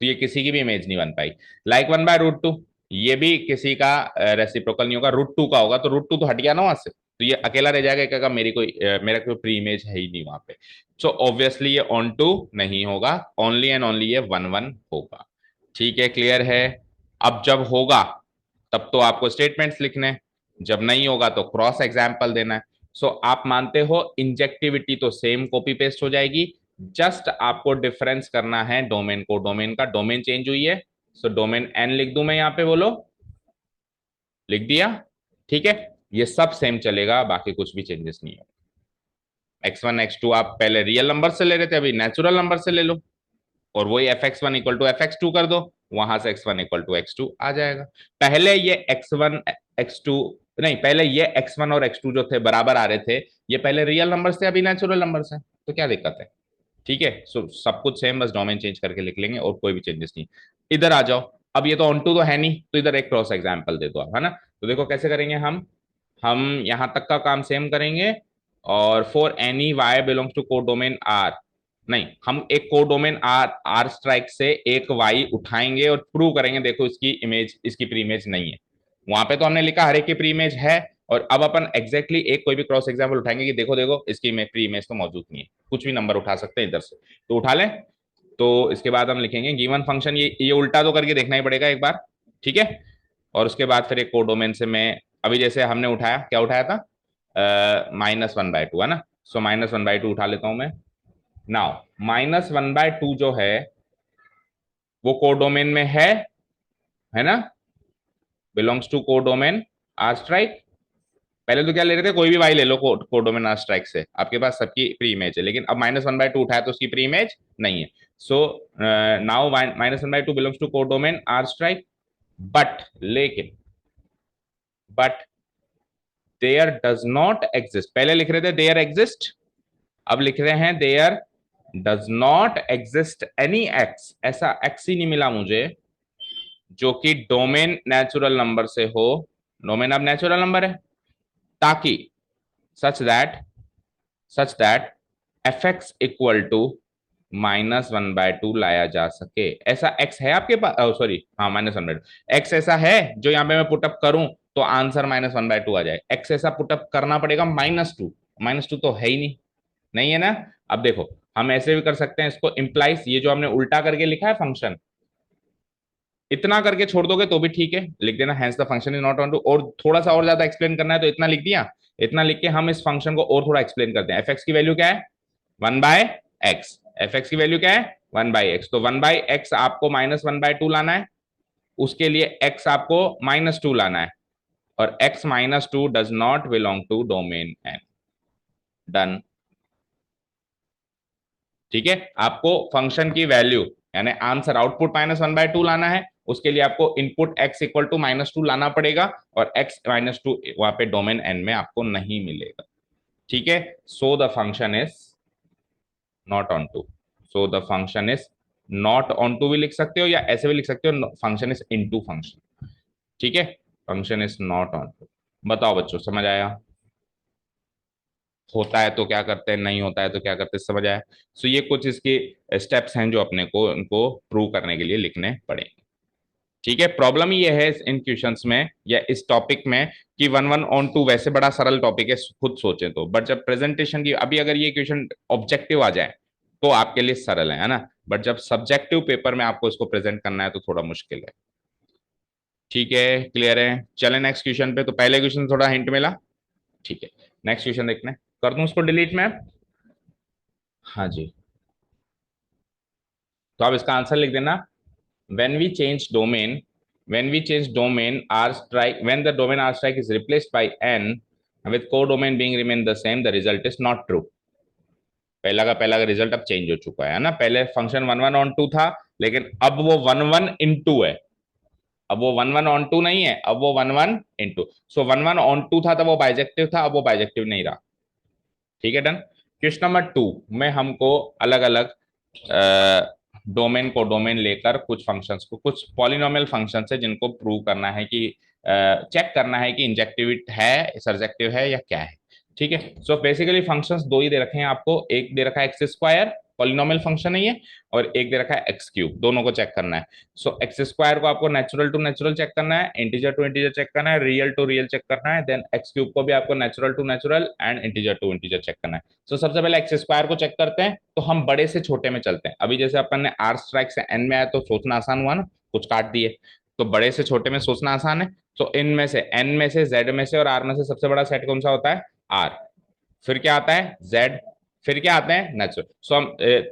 तो ये किसी की भी इमेज नहीं बन पाई। लाइक 1/√2, ये भी किसी का रेसिप्रोकल नहीं होगा, √2 का होगा, तो √2 तो हट गया ना वहां से, तो ये अकेला रह जाएगा, क्या मेरा कोई प्री इमेज है ही नहीं वहां पे। सो ऑब्वियसली ये ऑन टू नहीं होगा, ओनली एंड ओनली ये 1 1 होगा। ठीक है, क्लियर है। अब जब होगा तब तो आपको स्टेटमेंट्स लिखने, जब नहीं होगा तो क्रॉस एग्जाम्पल देना है। सो आप मानते हो इंजेक्टिविटी तो सेम कॉपी पेस्ट हो जाएगी, जस्ट आपको डिफरेंस करना है डोमेन को, डोमेन का डोमेन चेंज हुई है। सो डोमेन एन लिख दूं मैं यहाँ पे, बोलो, लिख दिया, ठीक है। ये सब सेम चलेगा, बाकी कुछ भी चेंजेस नहीं है। x1 x2 आप पहले रियल नंबर से ले रहे थे, अभी नेचुरल नंबर से ले लो, और वही fx1 इक्वल टू fx2 कर दो, वहां से x1 इक्वल टू x2 आ जाएगा। पहले ये x1 x2 नहीं, पहले ये x1 और x2 जो थे बराबर आ रहे थे, ये पहले रियल नंबर से, अभी नेचुरल नंबर से, तो क्या दिक्कत है, ठीक है। सो सब कुछ सेम, बस डोमेन चेंज करके लिख लेंगे और कोई भी चेंजेस नहीं। इधर आ जाओ। अब ये तो ऑन टू तो है नहीं, तो इधर एक क्रॉस एग्जाम्पल दे दो आप, है ना। तो देखो कैसे करेंगे हम यहां तक का काम सेम करेंगे। और for any y belongs to codomain R, नहीं, हम एक कोडोमेन आर आर स्ट्राइक से एक वाई उठाएंगे और प्रूव करेंगे देखो इसकी इमेज, इसकी प्री इमेज नहीं है। वहां पे तो हमने लिखा हर एक की प्री इमेज है, और अब अपन एग्जैक्टली एक कोई भी क्रॉस एग्जाम्पल उठाएंगे कि देखो देखो इसकी प्री इमेज तो मौजूद नहीं है। कुछ भी नंबर उठा सकते हैं इधर से, तो उठा लें। तो इसके बाद हम लिखेंगे गिवन फंक्शन, ये उल्टा तो करके देखना ही पड़ेगा एक बार, ठीक है। और उसके बाद फिर एक कोडोमेन से मैं, अभी जैसे हमने उठाया, क्या उठाया था, -1/2, है ना। सो -1/2 उठा लेता हूं मैं। नाउ -1/2 जो है वो कोडोमेन में है ना, belongs to codomain R strike. पहले तो क्या ले रहे थे, कोई भी वाई ले लो कोडोमेन आर स्ट्राइक से, आपके पास सबकी प्री इमेज है, लेकिन अब -1/2 उठाया तो उसकी प्री इमेज नहीं है। So now -1/2 belongs to codomain R strike, but लेकिन but there does not exist, पहले लिख रहे थे देयर एग्जिस्ट, अब लिख रहे हैं there does not exist any x, ऐसा एक्स ही नहीं मिला मुझे जो कि डोमेन नेचुरल नंबर से हो। डोमेन अब नेचुरल नंबर है, ताकि such that f x equal to -1/2 लाया जा सके। ऐसा एक्स है आपके पास, सॉरी हाँ, -1/2 एक्स ऐसा है जो यहाँ पे मैं पुटअप करूं तो आंसर -1/2 आ जाए। एक्स ऐसा पुटअप करना पड़ेगा -2, -2 तो है ही नहीं, नहीं है ना। अब देखो हम ऐसे भी कर सकते हैं इसको, इम्प्लाइज, ये जो हमने उल्टा करके लिखा है फंक्शन, इतना करके छोड़ दोगे तो भी ठीक है, लिख देना hence the function is not onto, और थोड़ा सा और ज्यादा एक्सप्लेन करना है तो इतना लिख दिया। इतना लिख के हम इस फंक्शन को और थोड़ा एक्सप्लेन करते हैं। एफ एक्स की वैल्यू क्या है, 1/x, एफ एक्स की वैल्यू क्या है 1/x, तो 1/x आपको -1/2 लाना है, उसके लिए x आपको -2 लाना है, और x -2 does not belong to domain N. Done, ठीक है। आपको फंक्शन की वैल्यू यानी आंसर आउटपुट -1/2 लाना है, उसके लिए आपको इनपुट x इक्वल टू -2 लाना पड़ेगा, और x -2 वहां पे डोमेन n में आपको नहीं मिलेगा, ठीक है। So the function is not onto, so the function is not onto भी लिख सकते हो, या ऐसे भी लिख सकते हो, फंक्शन इज इनटू फंक्शन, ठीक है। Function is not onto. बताओ बच्चों, समझ आया? होता है तो क्या करते हैं, नहीं होता है तो क्या करते हैं, समझ आया? सो ये कुछ इसके स्टेप्स हैं जो अपने को उनको प्रूव करने के लिए लिखने पड़ेंगे, ठीक है। प्रॉब्लम ये है इन क्वेश्चंस में या इस टॉपिक में कि 1/1 ऑन 2 वैसे बड़ा सरल टॉपिक है खुद सोचें तो, बट जब प्रेजेंटेशन की, अभी अगर ये क्वेश्चन ऑब्जेक्टिव आ जाए तो आपके लिए सरल है ना, बट जब सब्जेक्टिव पेपर में आपको इसको प्रेजेंट करना है तो थोड़ा मुश्किल है, ठीक है। क्लियर है? चले नेक्स्ट क्वेश्चन पे। तो पहले क्वेश्चन थोड़ा हिंट मिला, ठीक है। नेक्स्ट क्वेश्चन देखते हैं, कर दूं उसको डिलीट में? हाँ जी। तो आप इसका आंसर लिख देना, when we change domain when we change domain r strike when the domain r strike is replaced by n with codomain being remain the same, the result is not true। पहला का पहला का result अब change हो चुका है ना, पहले फंक्शन 1/1 ऑन 2 था, लेकिन अब वो 1/1 × है, अब वो 1/1 ऑन 2 नहीं है, अब वो 1/1 × सो 1/1 ऑन 2 था, तब वो बाइजेक्टिव था, अब वो बाइजेक्टिव नहीं रहा, ठीक है। डन। क्वेश्चन नंबर 2 में हमको अलग अलग डोमेन को डोमेन लेकर कुछ फंक्शंस को, कुछ पॉलिनोमियल फंक्शंस है जिनको प्रूव करना है कि चेक करना है कि इंजेक्टिव है, सरजेक्टिव है या क्या है, ठीक है। सो बेसिकली फंक्शंस दो ही दे रखे हैं आपको, एक दे रखा है x² पॉलिनोमियल फंक्शन है ये, और एक दे रखा है x3, दोनों को चेक करना है। सो x² को आपको नेचुरल टू नेचुरल चेक करना है, इंटीजर टू इंटीजर चेक करना है, रियल टू रियल चेक करना है, देन x3 को भी आपको natural to natural and integer to integer check करना है। सो सबसे पहले x² को चेक करते हैं, तो हम बड़े से छोटे में चलते हैं। अभी जैसे अपन ने r स्ट्राइक से n में आया तो सोचना आसान हुआ ना, कुछ काट दिए, तो बड़े से छोटे में सोचना आसान है। तो इन में से, n में से, z में से और r में से सबसे बड़ा सेट कौन सा होता है, r, फिर क्या आता है z, फिर क्या आते हैं नेचुरल। सो हम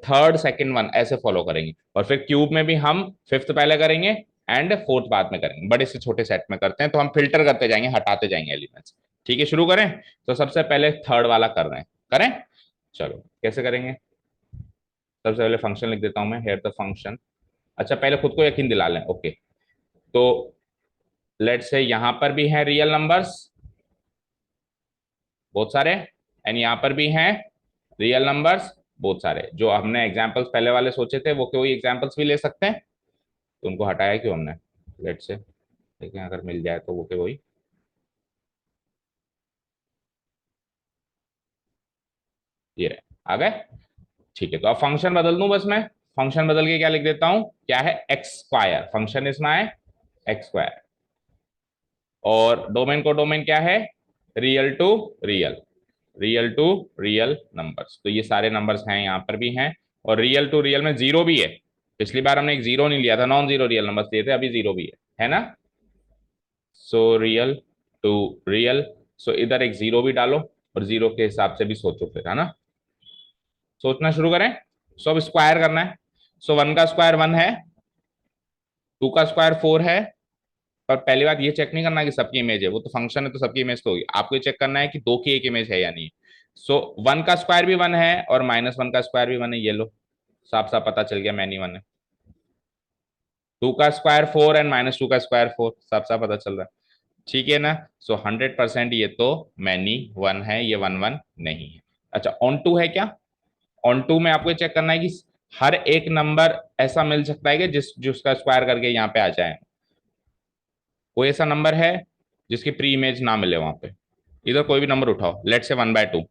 थर्ड सेकंड वन ऐसे फॉलो करेंगे, और फिर क्यूब में भी हम फिफ्थ पहले करेंगे एंड फोर्थ बाद में करेंगे, बड़े से छोटे सेट में करते हैं, तो हम फिल्टर करते जाएंगे, हटाते जाएंगे एलिमेंट्स, ठीक है। शुरू करें? तो सबसे पहले थर्ड वाला कर रहे हैं, करें? चलो कैसे करेंगे, सबसे पहले फंक्शन लिख देता हूं मैं, हेयर द फंक्शन। अच्छा पहले खुद को यकीन दिला लें, ओके। तो लेट से यहां पर भी है रियल नंबर्स बहुत सारे, एंड यहां पर भी हैं रियल नंबर्स, बहुत सारे जो हमने एग्जाम्पल्स पहले वाले सोचे थे वो कोई एग्जाम्पल्स भी ले सकते हैं, तो उनको हटाया क्यों हमने? लेट से देखें अगर मिल जाए तो वो के वही, ये रहे आ गए। ठीक है, तो अब फंक्शन बदल दूं बस मैं, फंक्शन बदल के क्या लिख देता हूं, क्या है, x square, function is my x square. और डोमेन को डोमेन क्या है, real to real, real to real numbers, तो ये सारे नंबर्स हैं यहाँ पर भी हैं, और रियल टू रियल में जीरो भी है। पिछली बार हमने एक जीरो नहीं लिया था, नॉन जीरो रियल नंबर्स दिए थे, अभी जीरो भी है ना। सो रियल टू रियल, सो इधर एक जीरो भी डालो और जीरो के हिसाब से भी सोचो फिर, है ना। सोचना शुरू करें। सो अब स्क्वायर करना है। सो वन का स्क्वायर वन है, टू का स्क्वायर फोर है, पर पहली बात ये चेक नहीं करना कि सबकी इमेज है, वो तो फंक्शन है तो सबकी इमेज तो होगी, आपको ये चेक करना है कि दो की एक इमेज है या नहीं। सो वन का स्क्वायर भी वन है और माइनस वन का स्क्वायर भी वन है, ये लो साफ साफ पता चल गया मैनी वन है। टू का square four and minus to का स्क्वायर फोर, साफ साफ पता चल रहा है, ठीक है ना। सो 100% ये तो मैनी वन है, ये वन वन नहीं है। अच्छा ऑन टू है क्या, ऑन टू में आपको चेक करना है कि हर एक नंबर ऐसा मिल सकता है कि जिसका स्क्वायर करके यहाँ पे आ जाए, कोई ऐसा नंबर है जिसकी प्री इमेज ना मिले वहां पे, इधर कोई भी नंबर उठाओ, let say one by two.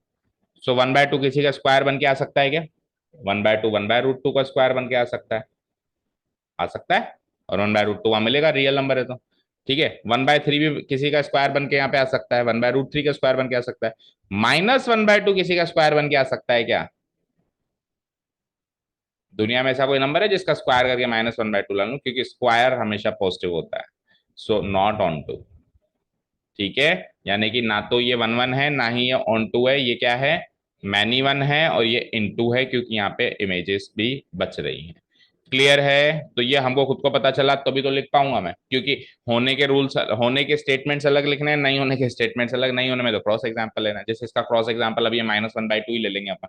So one by two किसी का स्क्वायर बन के आ सकता है क्या, one by two one by root two का स्क्वायर बन के आ सकता है, आ सकता है, और वन बाय रूट टू वहां मिलेगा, रियल नंबर है तो। ठीक है, वन बाय थ्री भी किसी का स्क्वायर बन के यहाँ पे आ सकता है, वन बाय रूट थ्री का स्क्वायर बन के आ सकता है, माइनस वन बाय टू किसी का स्क्वायर बन के आ सकता है क्या, दुनिया में ऐसा कोई नंबर है जिसका स्क्वायर करके माइनस वन बाय टू ला लूं, क्योंकि स्क्वायर हमेशा पॉजिटिव होता है। सो नॉट ऑन टू, ठीक है, यानी कि ना तो ये वन वन है ना ही ये ऑन टू है, ये क्या है, मैनी वन है, और ये इन टू है, क्योंकि यहाँ पे इमेजेस भी बच रही हैं। क्लियर है, तो ये हमको खुद को पता चला तभी तो लिख पाऊंगा मैं, क्योंकि होने के रूल्स, होने के स्टेटमेंट्स अलग लिखने हैं, नहीं होने के स्टेटमेंट्स अलग, नहीं होने में तो क्रॉस एग्जांपल लेना है, जैसे इसका क्रॉस एग्जांपल अभी माइनस वन बाई टू ही ले लेंगे अपन।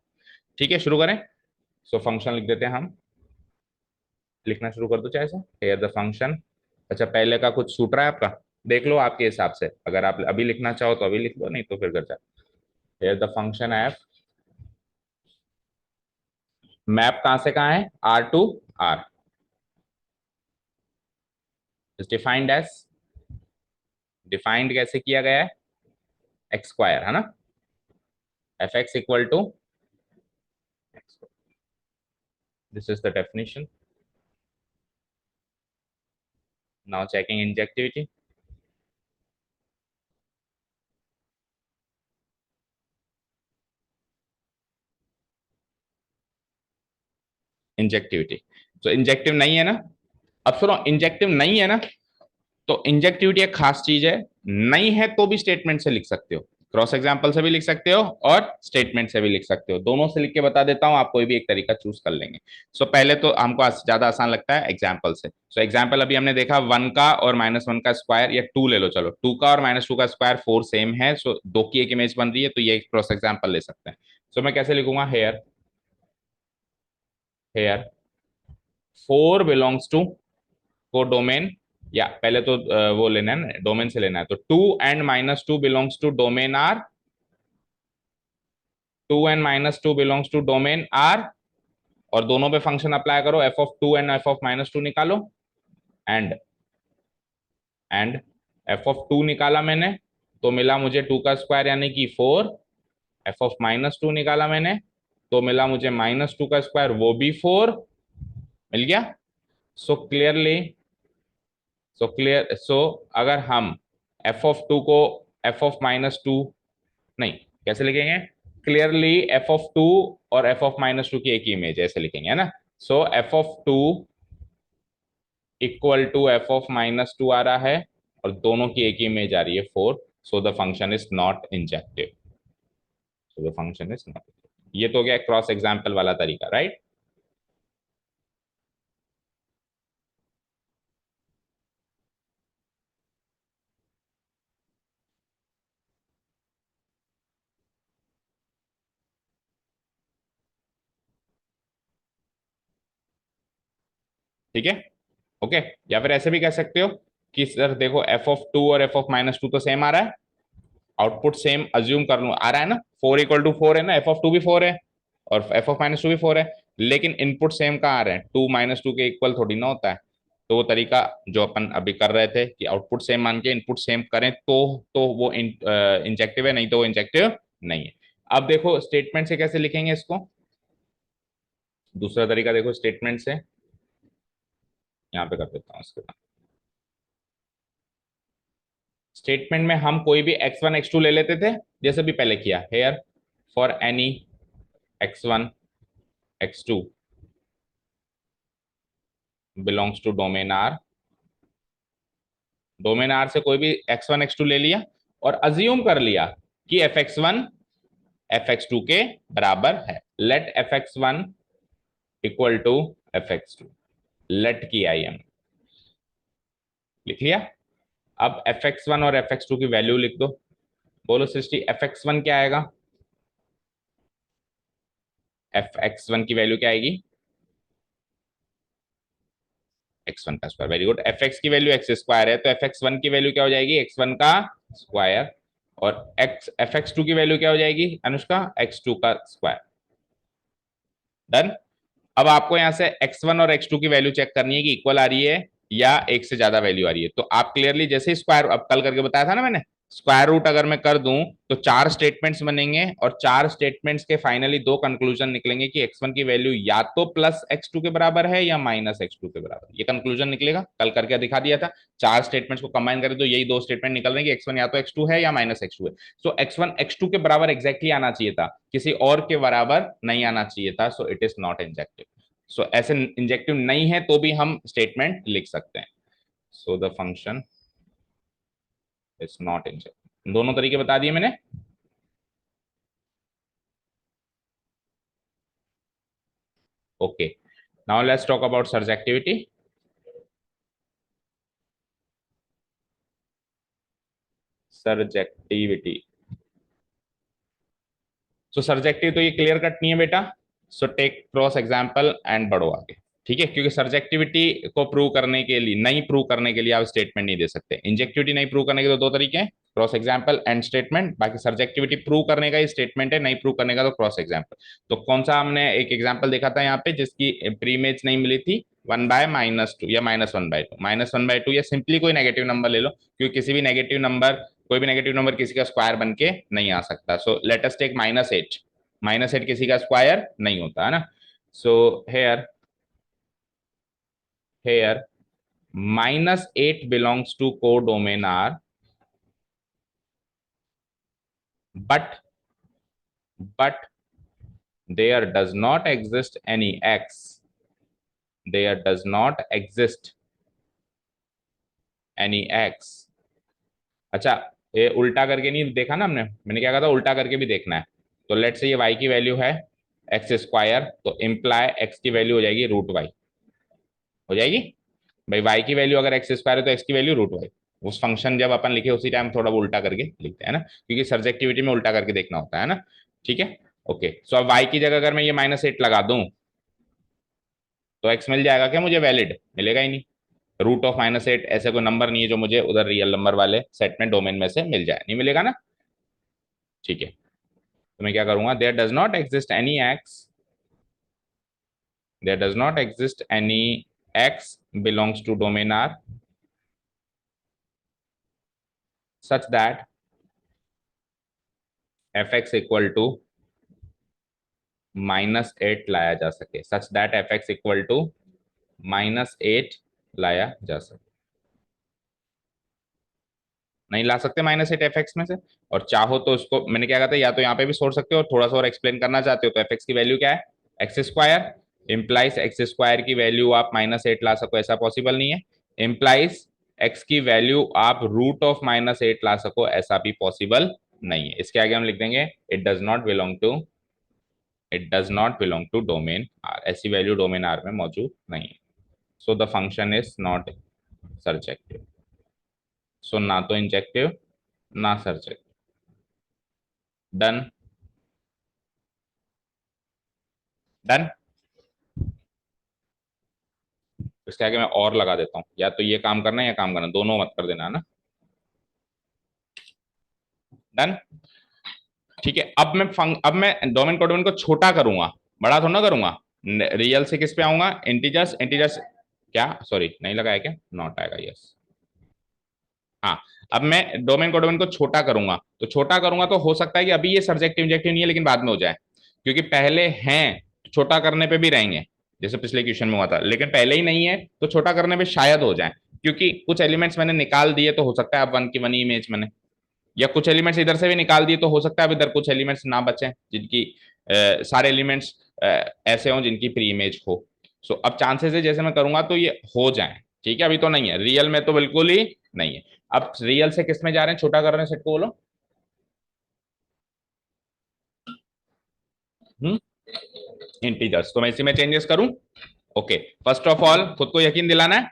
ठीक है, शुरू करें। सो फंक्शन लिख देते हैं हम, लिखना शुरू कर दो चाहे से, हेयर द फंक्शन। अच्छा पहले का कुछ सूट रहा है आपका, देख लो आपके हिसाब से, अगर आप अभी लिखना चाहो तो अभी लिख लो, नहीं तो फिर कर जाओ। Here the function f, map कहां से कहां है, R to R, is defined as, defined कैसे किया गया है, एक्स स्क्वायर है ना, f x equal to, this is the definition. Now checking injectivity, injectivity, तो इंजेक्टिव नहीं है ना। अब सुनो, इंजेक्टिव नहीं है ना, तो इंजेक्टिविटी एक खास चीज है, नहीं है तो भी स्टेटमेंट से लिख सकते हो, क्रॉस एग्जाम्पल से भी लिख सकते हो और स्टेटमेंट से भी लिख सकते हो, दोनों से लिख के बता देता हूं, आप कोई भी एक तरीका चूज कर लेंगे। सो पहले तो हमको ज्यादा आसान लगता है एग्जाम्पल से। सो एग्जाम्पल अभी हमने देखा वन का और माइनस वन का स्क्वायर, या टू ले लो, चलो टू का और माइनस टू का स्क्वायर फोर सेम है, सो दो की एक इमेज बन रही है, तो ये एक क्रॉस एग्जाम्पल ले सकते हैं। सो मैं कैसे लिखूंगा, here, here for belongs to, codomain, या पहले तो वो लेना है ना, डोमेन से लेना है, तो two and minus two belongs to domain R, two and minus two belongs to domain R, और दोनों पे फंक्शन अप्लाई करो, f of two and f of minus two निकालो, and and f of two निकाला मैंने तो मिला मुझे टू का स्क्वायर यानी कि four, F of minus to निकाला मैंने तो मिला मुझे माइनस टू का स्क्वायर, वो भी फोर, मिल गया। So clearly, so clear, so अगर हम एफ ऑफ टू को एफ ऑफ माइनस टू, नहीं कैसे लिखेंगे, क्लियरली एफ ऑफ टू और एफ ऑफ माइनस टू की एक ही इमेज है, ऐसे लिखेंगे, है ना। So f of two equal to f of minus two आ रहा है, और दोनों की एक ही इमेज आ रही है four, so the function is not injective, so the function is not, ये तो गया क्रॉस एग्जाम्पल वाला तरीका, राइट। ठीक है, ओके। या फिर ऐसे भी कह सकते हो कि सर देखो एफ ऑफ टू और एफ ऑफ माइनस टू तो सेम आ रहा है, आउटपुट सेम अज्यूम कर लूं, आ रहा है ना, फोर इक्वल टू फोर है ना, एफ ऑफ टू भी फोर है, और एफ ऑफ माइनस टू भी 4 है, लेकिन इनपुट सेम कहाँ आ रहे हैं, 2 - 2 के इक्वल थोड़ी ना होता है। तो वो तरीका जो अपन अभी कर रहे थे कि आउटपुट सेम मान के इनपुट सेम करें तो वो इंजेक्टिव है, नहीं तो वो इंजेक्टिव नहीं है। अब देखो स्टेटमेंट से कैसे लिखेंगे इसको, दूसरा तरीका देखो स्टेटमेंट से, यहाँ पे कर देता हूँ इसके बाद। स्टेटमेंट में हम कोई भी x1 x2 ले लेते थे, जैसे भी पहले किया, here for any x1 x2 belongs to domain R, domain R से कोई भी x1 x2 ले लिया और अज्यूम कर लिया कि fx1 fx2 के बराबर है, late fx1 equal to fx2, late किया आई एम, लिख लिया। अब fx1 और fx2 की वैल्यू लिख दो। बोलो सृष्टि fx1 क्या आएगा, fx1 की वैल्यू क्या आएगी, x1 का स्क्वायर, वेरी गुड। fx की वैल्यू x स्क्वायर है, तो fx1 की वैल्यू क्या हो जाएगी, x1 का स्क्वायर, और fx2 की वैल्यू क्या हो जाएगी अनुष्का, x2 का स्क्वायर। डन। अब आपको यहां से x1 और x2 की वैल्यू चेक करनी है कि इक्वल आ रही है या एक से ज्यादा वैल्यू आ रही है। तो आप क्लियरली जैसे ही स्क्वायर, अब कल करके बताया था ना मैंने, स्क्वायर रूट अगर मैं कर दूं तो 4 स्टेटमेंट्स बनेंगे और 4 स्टेटमेंट्स के फाइनली 2 कंक्लूजन निकलेंगे कि x1 की वैल्यू या तो प्लस x2 के बराबर है या माइनस x2 के बराबर, ये कंक्लूजन निकलेगा। कल करके दिखा दिया था, 4 स्टेटमेंट्स को कंबाइन करें तो यही 2 स्टेटमेंट निकल रहे हैं कि x1 या तो x2 है या माइनस x2 है। सो x1 x2 के बराबर एग्जैक्टली आना चाहिए था, किसी और के बराबर नहीं आना चाहिए था, so it is not injective. So ऐसे इंजेक्टिव नहीं है तो भी हम स्टेटमेंट लिख सकते हैं। So the function is not injective. दोनों तरीके बता दिए मैंने। Okay, now let's talk about surjectivity. Surjectivity, so surjective तो ये क्लियर कट नहीं है बेटा, so take cross example and बढ़ो आगे, ठीक है। क्योंकि सर्जेक्टिविटी को प्रूव करने के लिए, नहीं प्रूव करने के लिए आप स्टेटमेंट नहीं दे सकते। इंजेक्टिविटी नहीं प्रूव करने के तो 2 तरीके हैं, क्रॉस एग्जाम्पल एंड स्टेटमेंट। बाकी सर्जेक्टिविटी प्रूव करने का ही स्टेटमेंट है, नहीं प्रूव करने का तो क्रॉस एग्जाम्पल। तो कौन सा हमने एक एग्जाम्पल देखा था यहाँ पे जिसकी प्री इमेज नहीं मिली थी, 1/-2 या -1/2, -1/2, या सिंपली कोई नेगेटिव नंबर ले लो, क्योंकि किसी भी नेगेटिव नंबर, कोई भी नेगेटिव नंबर किसी का स्क्वायर बन के नहीं आ सकता। सो लेट अस टेक -8, -8 किसी का स्क्वायर नहीं होता है ना। So here here -8 belongs to codomain R, but there does not exist any x, there does not exist any x। अच्छा, ये उल्टा करके नहीं देखा ना हमने, मैंने क्या कहा था, उल्टा करके भी देखना है। तो लेट से ये y की वैल्यू है एक्स स्क्वायर, तो इम्प्लाई x की वैल्यू हो जाएगी √y, हो जाएगी भाई। y की वैल्यू अगर एक्स स्क्वायर है तो x की वैल्यू √y। उस फंक्शन जब अपन लिखे उसी टाइम थोड़ा वो उल्टा करके लिखते हैं ना, क्योंकि सर्जेक्टिविटी में उल्टा करके देखना होता है ना, ठीक है। ओके, सो अब y की जगह अगर मैं ये -8 लगा दूं तो x मिल जाएगा क्या मुझे, वैलिड मिलेगा ही नहीं। √8 ऐसे कोई नंबर नहीं है जो मुझे उधर रियल नंबर वाले सेट में डोमेन में से मिल जाए, नहीं मिलेगा ना, ठीक है। तो मैं क्या करूंगा, there does not exist any x, there does not exist any x belongs to domain R such that fx equal to -8 लाया जा सके, such that fx equal to -8 लाया जा सके। नहीं ला सकते -8 fx में से, और चाहो तो उसको मैंने क्या कहा था, या तो यहाँ पे भी छोड़ सकते हो और थोड़ा सा और एक्सप्लेन करना चाहते हो तो fx की वैल्यू क्या है, x square, implies x square की वैल्यू आप -8 ला सको, ऐसा पॉसिबल नहीं है। इम्प्लाइज एक्स की वैल्यू आप √8 ला सको, ऐसा भी पॉसिबल नहीं है। इसके आगे हम लिख देंगे it does not belong to domain R, ऐसी वैल्यू डोमेन आर में मौजूद नहीं है। So the function is not surjective. So ना तो इंजेक्टिव ना सर्जेक्टिव। Done, done. इसके आगे मैं और लगा देता हूँ, या तो ये काम करना है या काम करना, दोनों मत कर देना है ना। डन, ठीक है, अब मैं डोमेन कोडोमेन को छोटा करूंगा, बड़ा थोड़ा ना करूंगा। रियल से किस पे आऊंगा, इंटीजर्स, इंटीजर्स क्या, सॉरी नहीं लगाया क्या, नॉट आएगा, यस। हाँ, अब मैं डोमेन कोडोमेन को छोटा करूंगा, तो छोटा करूंगा तो हो सकता है कि अभी ये सब्जेक्टिव इंजेक्टिव नहीं है लेकिन बाद में हो जाए, क्योंकि पहले हैं तो छोटा करने पे भी रहेंगे, जैसे पिछले क्वेश्चन में हुआ था, लेकिन पहले ही नहीं है तो छोटा करने पे शायद हो जाए, क्योंकि कुछ एलिमेंट्स मैंने निकाल दिए तो हो सकता है अब वन की वन इमेज मैंने, या कुछ एलिमेंट्स इधर से भी निकाल दिए तो हो सकता है अब इधर कुछ एलिमेंट्स ना बचे जिनकी सारे एलिमेंट्स ऐसे हों जिनकी प्री इमेज हो। सो अब चांसेस है जैसे मैं करूंगा तो ये हो जाए, ठीक है, अभी तो नहीं है, रियल में तो बिल्कुल ही नहीं है। अब रियल से किस में जा रहे हैं, छोटा कर रहे हैं सेट को, बोलो। हम्म, इंटीजर्स, तो मैं इसी में चेंजेस करूं। ओके, फर्स्ट ऑफ ऑल खुद को यकीन दिलाना है।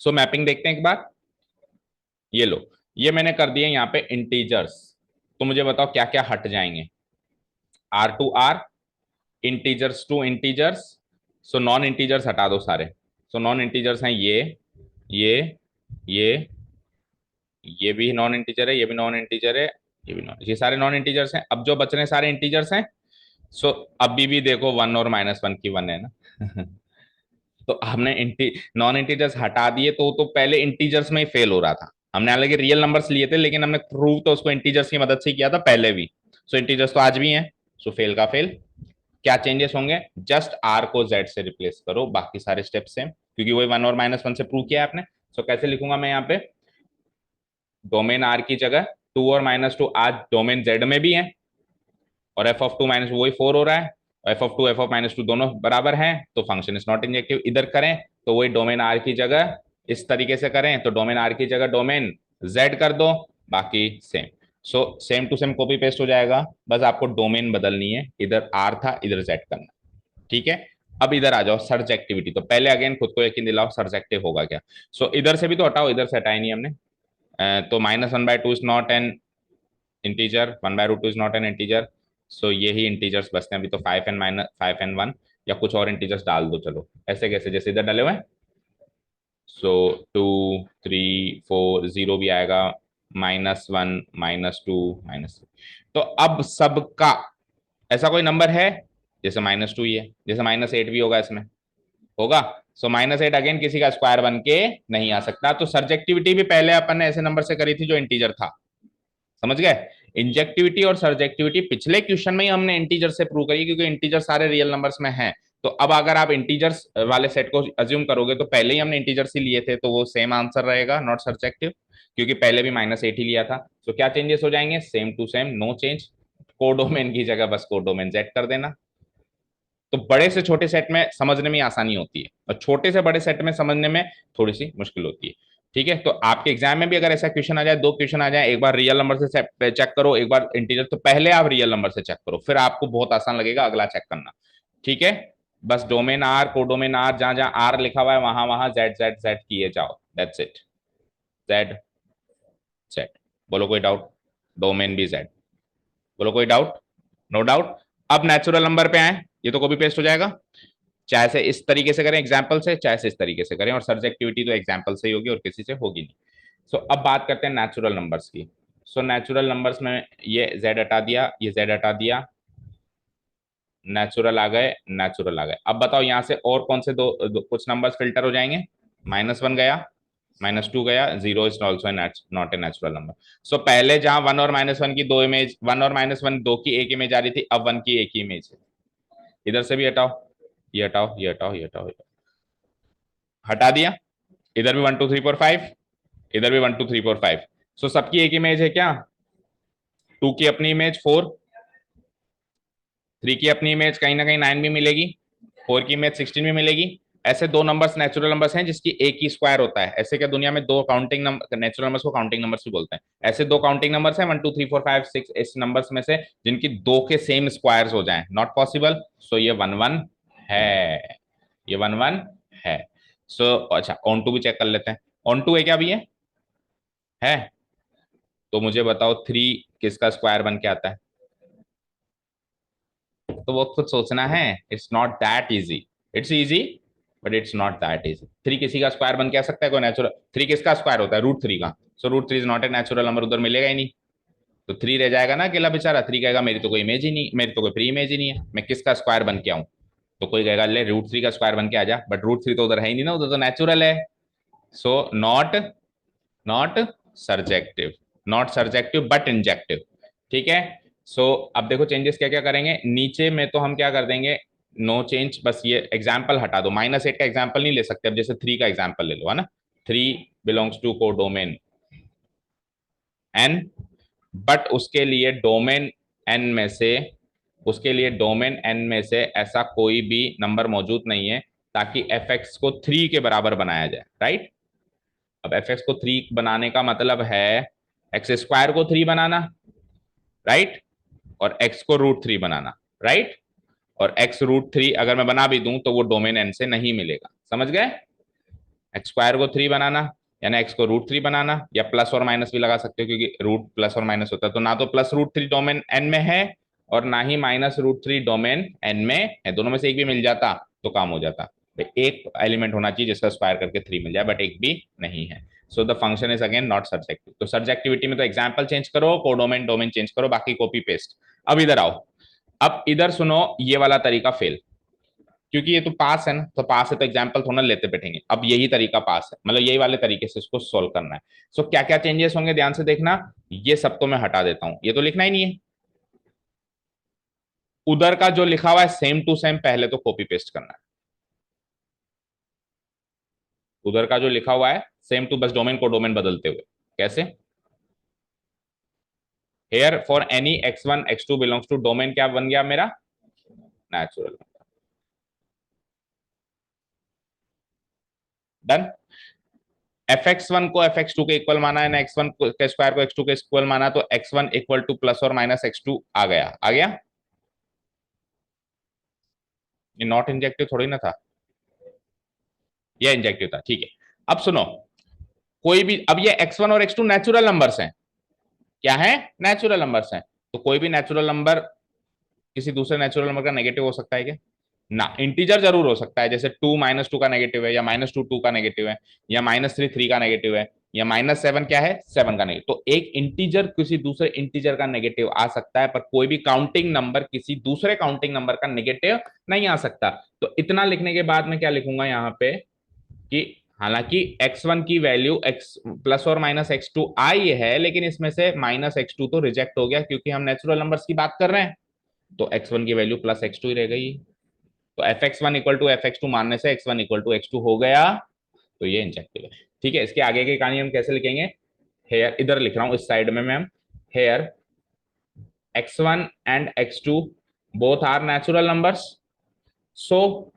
सो मैपिंग देखते हैं एक बार, ये लो, ये मैंने कर दिए यहाँ पे इंटीजर्स, तो मुझे बताओ क्या क्या हट जाएंगे। R to R, integers to integers, so non integers हटा दो सारे। सो नॉन इंटीजर्स हैं ये ये ये भी नॉन इंटीजर है, ये भी नॉन इंटीजर है, ये भी नॉन, ये सारे नॉन इंटीजर्स हैं। अब जो बच रहे हैं सारे इंटीजर्स हैं। सो अभी भी देखो वन और माइनस वन की वन है ना। तो हमने नॉन इंटीजर्स हटा दिए, तो पहले इंटीजर्स में ही फेल हो रहा था। हमने हालांकि रियल नंबर्स लिए थे लेकिन हमने प्रूव तो उसको इंटीजर्स की मदद से किया था पहले भी। सो इंटीजर्स तो आज भी हैं, सो फेल का फेल। क्या चेंजेस होंगे, जस्ट आर को जेड से रिप्लेस करो, बाकी सारे स्टेप सेम, क्योंकि वही वन और माइनस वन से प्रूव किया है आपने। सो कैसे लिखूंगा मैं यहाँ पे, डोमेन आर की जगह टू और माइनस टू आज डोमेन जेड में भी है, और एफ ऑफ टू माइनस वही फोर हो रहा है, f of two f of minus two दोनों बराबर हैं, तो फंक्शन इज नॉट इंजेक्टिव। इधर करें तो वही डोमेन आर की जगह इस तरीके से करें, तो डोमेन आर की जगह डोमेन जेड कर दो, बाकी same. So same to same copy paste हो जाएगा, बस आपको डोमेन बदलनी है, इधर आर था इधर जेड करना, ठीक है। अब इधर आ जाओ सर्च एक्टिविटी, तो पहले अगेन खुद को यकीन दिलाओ सर्च एक्टिव होगा क्या। सो इधर से भी तो हटाओ, इधर से हटाया नहीं हमने। तो minus one by two is not an integer, one by root two is not an integer. So यही इंटीजर्स बचते हैं अभी, तो five and minus five and one, या कुछ और इंटीजर्स डाल दो, चलो ऐसे कैसे जैसे इधर डाले हुए हैं। सो टू थ्री फोर, जीरो भी आएगा, minus one minus two minus three. तो अब सबका ऐसा कोई नंबर है, जैसे माइनस टू ही है, जैसे माइनस एट भी होगा इसमें, होगा। सो माइनस एट अगेन किसी का स्क्वायर बन के नहीं आ सकता, तो सर्जेक्टिविटी भी पहले अपन ने ऐसे नंबर से करी थी जो इंटीजर था, समझ गए। इंजेक्टिविटी और सर्जेक्टिविटी पिछले क्वेश्चन में ही हमने इंटीजर से प्रूव करी, क्योंकि इंटीजर सारे रियल नंबर्स में हैं। तो अब अगर आप इंटीजर्स वाले सेट को अज्यूम करोगे तो पहले ही हमने इंटीजर्स ही लिए थे, तो वो सेम आंसर रहेगा, नॉट सर्जेक्टिव, क्योंकि पहले भी माइनस एट ही लिया था। तो क्या चेंजेस हो जाएंगे, same to same, no change. Codomain की जगह बस कोडोमेन जेड कर देना। तो बड़े से छोटे सेट में समझने में आसानी होती है, और छोटे से बड़े सेट में समझने में थोड़ी सी मुश्किल होती है, ठीक है। तो आपके एग्जाम में भी अगर ऐसा क्वेश्चन आ जाए, दो क्वेश्चन आ जाए, एक बार रियल नंबर से चेक करो, एक बार इंटीजर, तो पहले आप रियल नंबर से चेक करो, फिर आपको बहुत आसान लगेगा अगला चेक करना, ठीक है। बस डोमेन आर कोडोमेन आर, जहां जहां आर लिखा हुआ है वहां वहां जेड जेड जेड किए जाओ, दैट्स इट, जेड जेड। बोलो कोई डाउट, डोमेन भी जेड, बोलो कोई डाउट, नो डाउट। अब नेचुरल नंबर पे आए, ये तो कॉपी पेस्ट हो जाएगा, चाहे से इस तरीके से करें एग्जाम्पल से, चाहे से इस तरीके से करें, और सब्जेक्टिविटी तो एग्जाम्पल से ही होगी और किसी से होगी नहीं। सो अब बात करते हैं नेचुरल नंबर्स की। सो नेचुरल नंबर्स में ये जेड हटा दिया, ये जेड हटा दिया, नेचुरल आ गए, नेचुरल आ गए। अब बताओ यहाँ से और कौन से कुछ नंबर्स फिल्टर हो जाएंगे, माइनस वन गया, माइनस टू गया, zero is also not a natural number. So पहले जहां वन और माइनस वन की दो इमेज, वन और माइनस वन दो की एक इमेज आ रही थी, अब वन की एक ही इमेज है। इधर से भी हटाओ, ये हटाओ, ये हटाओ, ये हटाओ, हटा दिया। इधर भी one two three four five, इधर भी one two three four five. So सबकी एक इमेज है क्या, टू की अपनी इमेज फोर, थ्री की अपनी इमेज कहीं ना कहीं नाइन भी मिलेगी, फोर की इमेज सिक्सटीन भी मिलेगी। ऐसे दो नंबर्स नेचुरल नंबर्स हैं जिसकी एक ही स्क्वायर होता है। ऐसे क्या दुनिया में दो काउंटिंग नंबर, नेचुरल नंबर्स को काउंटिंग नंबर्स भी बोलते हैं। ऐसे दो काउंटिंग नंबर्स हैं one two three four five six, इस नंबर्स में से जिनकी दो के सेम स्क्वायर्स हो जाएं, नॉट पॉसिबल। सो ये वन वन है, ये वन वन है। सो अच्छा ऑन टू भी चेक कर लेते हैं, ऑन टू है क्या भी है। तो मुझे बताओ थ्री किसका स्क्वायर बन के आता है, तो वो खुद सोचना है, it's not that easy, it's easy but it's not that easy. Three किसी का स्क्वायर बन के आ सकता है कोई नेचुरल, थ्री किसका स्क्वायर होता है, रूट थ्री का। So root three is not a natural number, उधर मिलेगा ही नहीं। तो 3 रह जाएगा ना अकेला बेचारा। 3 कहेगा मेरी तो कोई इमेज ही नहीं, मेरी तो कोई प्री इमेज ही नहीं है, मैं किसका स्क्वायर बन के आऊं। तो कोई कहेगा ले √3 का स्क्वायर बन के आ जा, बट √3 तो उधर है ही नहीं ना, उधर तो नेचुरल है। So not not surjective, not surjective but injective. ठीक है। सो अब देखो चेंजेस क्या क्या करेंगे नीचे में, तो हम क्या कर देंगे, नो चेंज, बस ये एग्जाम्पल हटा दो। -8 का एग्जाम्पल नहीं ले सकते, अब जैसे 3 का एग्जाम्पल ले लो, है ना। 3 belongs to codomain N, but उसके लिए डोमेन एन में से, उसके लिए डोमेन एन में से ऐसा कोई भी नंबर मौजूद नहीं है ताकि एफ एक्स को 3 के बराबर बनाया जाए, राइट। अब एफ एक्स को 3 बनाने का मतलब है एक्स स्क्वायर को 3 बनाना, राइट, और एक्स को √3 बनाना, राइट। और एक्स √3 अगर मैं बना भी दूं तो वो डोमेन एन से नहीं मिलेगा, समझ गए। एक्स स्क्वायर को 3 बनाना यानी एक्स को √3 बनाना, या प्लस और माइनस भी लगा सकते हो क्योंकि रूट प्लस और माइनस होता है। तो ना तो प्लस √3 डोमेन एन में है और ना ही -√3 डोमेन एन में है, दोनों में से एक भी मिल जाता तो काम हो जाता। एक एलिमेंट होना चाहिए जिसका स्क्वायर करके 3 मिल जाए, बट एक भी नहीं है। So the function is again not surjective. तो सर्जेक्टिविटी में तो एग्जाम्पल चेंज करो, कोडोमेन डोमेन चेंज करो, बाकी कॉपी पेस्ट। अब इधर आओ, अब इधर सुनो, ये वाला तरीका फेल, क्योंकि ये तो पास है ना, तो पास है तो एग्जाम्पल थोड़ा लेते बैठेंगे। अब यही तरीका पास है, मतलब यही वाले तरीके से इसको सोल्व करना है। सो क्या क्या चेंजेस होंगे ध्यान से देखना, ये सब तो मैं हटा देता हूं, ये तो लिखना ही नहीं है। उधर का जो लिखा हुआ है सेम टू सेम पहले तो कॉपी पेस्ट करना है। उधर का जो लिखा हुआ है सेम टू, बस डोमेन को डोमेन बदलते हुए। कैसे, here for any x1 x2 belongs to domain, क्या बन गया मेरा, नेचुरल। डन। fx1 को fx2 के इक्वल माना है ना, x1 के स्क्वायर को x2 के इक्वल माना, तो x1 इक्वल टू प्लस और माइनस x2 आ गया, आ गया। ये नॉट इंजेक्टिव थोड़ी ना था, ये इंजेक्टिव था, ठीक है। अब सुनो, कोई भी, अब ये x1 और x2 नेचुरल नंबर्स हैं, क्या है, नेचुरल नंबर्स हैं। तो कोई भी नेचुरल नंबर किसी दूसरे नेचुरल नंबर का नेगेटिव हो सकता है क्या, ना। इंटीजर जरूर हो सकता है, जैसे 2 -2 का नेगेटिव है, या -2 2 का नेगेटिव है, या -3 3 का नेगेटिव है, या -7 क्या है, 7 का नेगेटिव। तो एक इंटीजर किसी दूसरे इंटीजर का नेगेटिव आ सकता है, पर कोई भी काउंटिंग नंबर किसी दूसरे काउंटिंग नंबर का नेगेटिव नहीं आ सकता। तो इतना लिखने के बाद मैं क्या लिखूंगा यहाँ पे, कि हालांकि x1 की वैल्यू x प्लस और माइनस x2 आई है, लेकिन इसमें से -x2 तो रिजेक्ट हो गया क्योंकि हम नेचुरल नंबर्स की बात कर रहे हैं, तो x1 की वैल्यू प्लस x2 ही रह गई। तो fx1 इक्वल टू fx2 मानने से x1 इक्वल टू x2 हो गया, तो ये इंजेक्टिव है। ठीक है, इसके आगे की कहानी हम कैसे लिखेंगे, हेयर, इधर लिख रहा हूं इस साइड में ma'am, here x1 and x2 both are natural numbers, so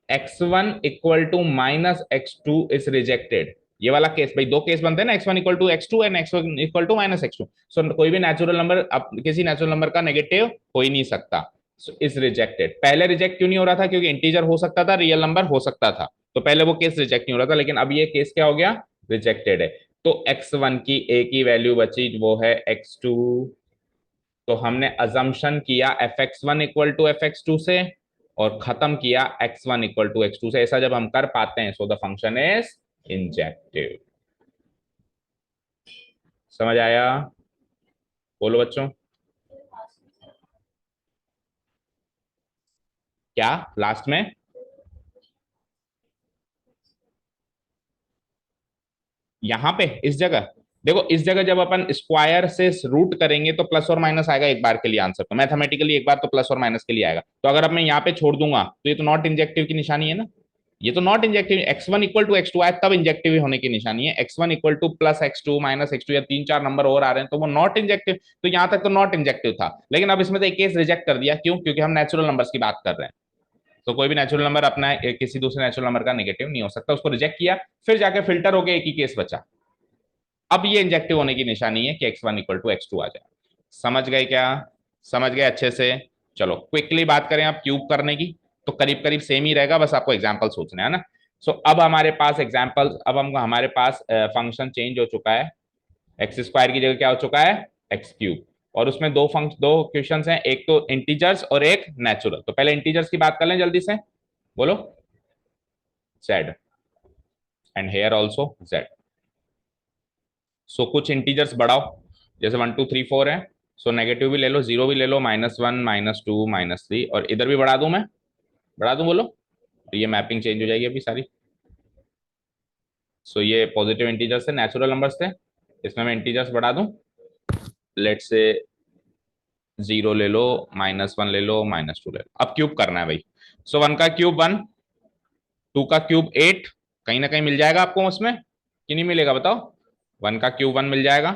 x1 equal to -x2 is rejected. ये वाला केस, भाई दो केस बनते हैं ना, x1 equal to x2 and x1 equal to -x2। So कोई भी नेचुरल नंबर, किसी नेचुरल नंबर का नेगेटिव हो ही नहीं सकता, सो इज रिजेक्टेड। पहले रिजेक्ट क्यों नहीं हो रहा था, क्योंकि इंटीजर हो सकता था, रियल नंबर हो सकता था, तो पहले वो केस रिजेक्ट नहीं हो रहा था, लेकिन अब ये केस क्या हो गया, रिजेक्टेड है। तो x1 की एक ही वैल्यू बची, वो है x2। तो हमने अजम्पशन किया fx1 इक्वल टू fx2 से, और खत्म किया x1 इक्वल टू x2 से। ऐसा जब हम कर पाते हैं, so the function is injective. समझ आया, बोलो बच्चों। क्या लास्ट में, यहां पे इस जगह, देखो इस जगह जब अपन स्क्वायर से रूट करेंगे तो प्लस और माइनस आएगा एक बार के लिए आंसर, तो मैथमेटिकली एक बार तो प्लस और माइनस के लिए आएगा। तो अगर अब मैं यहाँ पे छोड़ दूंगा तो ये तो नॉट इंजेक्टिव की निशानी है ना, ये तो not injective. x1 equal to x2 आए तब इंजेक्टिव होने की निशानी है, x1 equal two plus x2 minus x2, या 3 4 नंबर और आ रहे हैं तो वो नॉट इंजेक्टिव। तो यहां तक तो नॉट इंजेक्टिव था, लेकिन अब इसमें तो एक केस रिजेक्ट कर दिया, क्यों, क्योंकि हम नेचुरल नंबर्स की बात कर रहे हैं। तो कोई भी नेचुरल नंबर अपना किसी दूसरे नेचुरल नंबर का नेगेटिव नहीं हो सकता, उसको रिजेक्ट किया, फिर जाके फिल्टर हो गया, एक ही केस बचा। अब ये इंजेक्टिव होने की निशानी है कि x1 इक्वल टू x2 आ जाए। समझ गए क्या, समझ गए अच्छे से। चलो क्विकली बात करें आप क्यूब करने की, तो करीब करीब सेम ही रहेगा, बस आपको एग्जाम्पल सोचना है ना। सो अब हमारे पास एग्जाम्पल, अब हम हमारे पास फंक्शन चेंज हो चुका है, एक्स स्क्वायर की जगह क्या हो चुका है, एक्स क्यूब। और उसमें दो क्वेश्चंस हैं, एक तो इंटीजर्स और एक नेचुरल। तो पहले इंटीजर्स की बात कर लें जल्दी से, बोलो, Z and here also Z. So कुछ इंटीजर्स बढ़ाओ, जैसे 1 2 3 4 है, सो नेगेटिव भी ले लो, जीरो भी ले लो, -1 -2 -3, और इधर भी बढ़ा दूं मैं, बढ़ा दूं बोलो, तो ये मैपिंग चेंज हो जाएगी अभी सारी। सो ये पॉजिटिव इंटीजर्स थे, नेचुरल नंबर्स थे, इसमें मैं इंटीजर्स बढ़ा दूं, लेट से 0 ले लो, -1 ले लो, -2 ले लो। अब क्यूब करना है भाई। सो 1 का क्यूब 1, 2 का क्यूब 8, कहीं ना कहीं मिल जाएगा आपको उसमें कि नहीं मिलेगा बताओ। 1 का क्यूब 1 मिल जाएगा,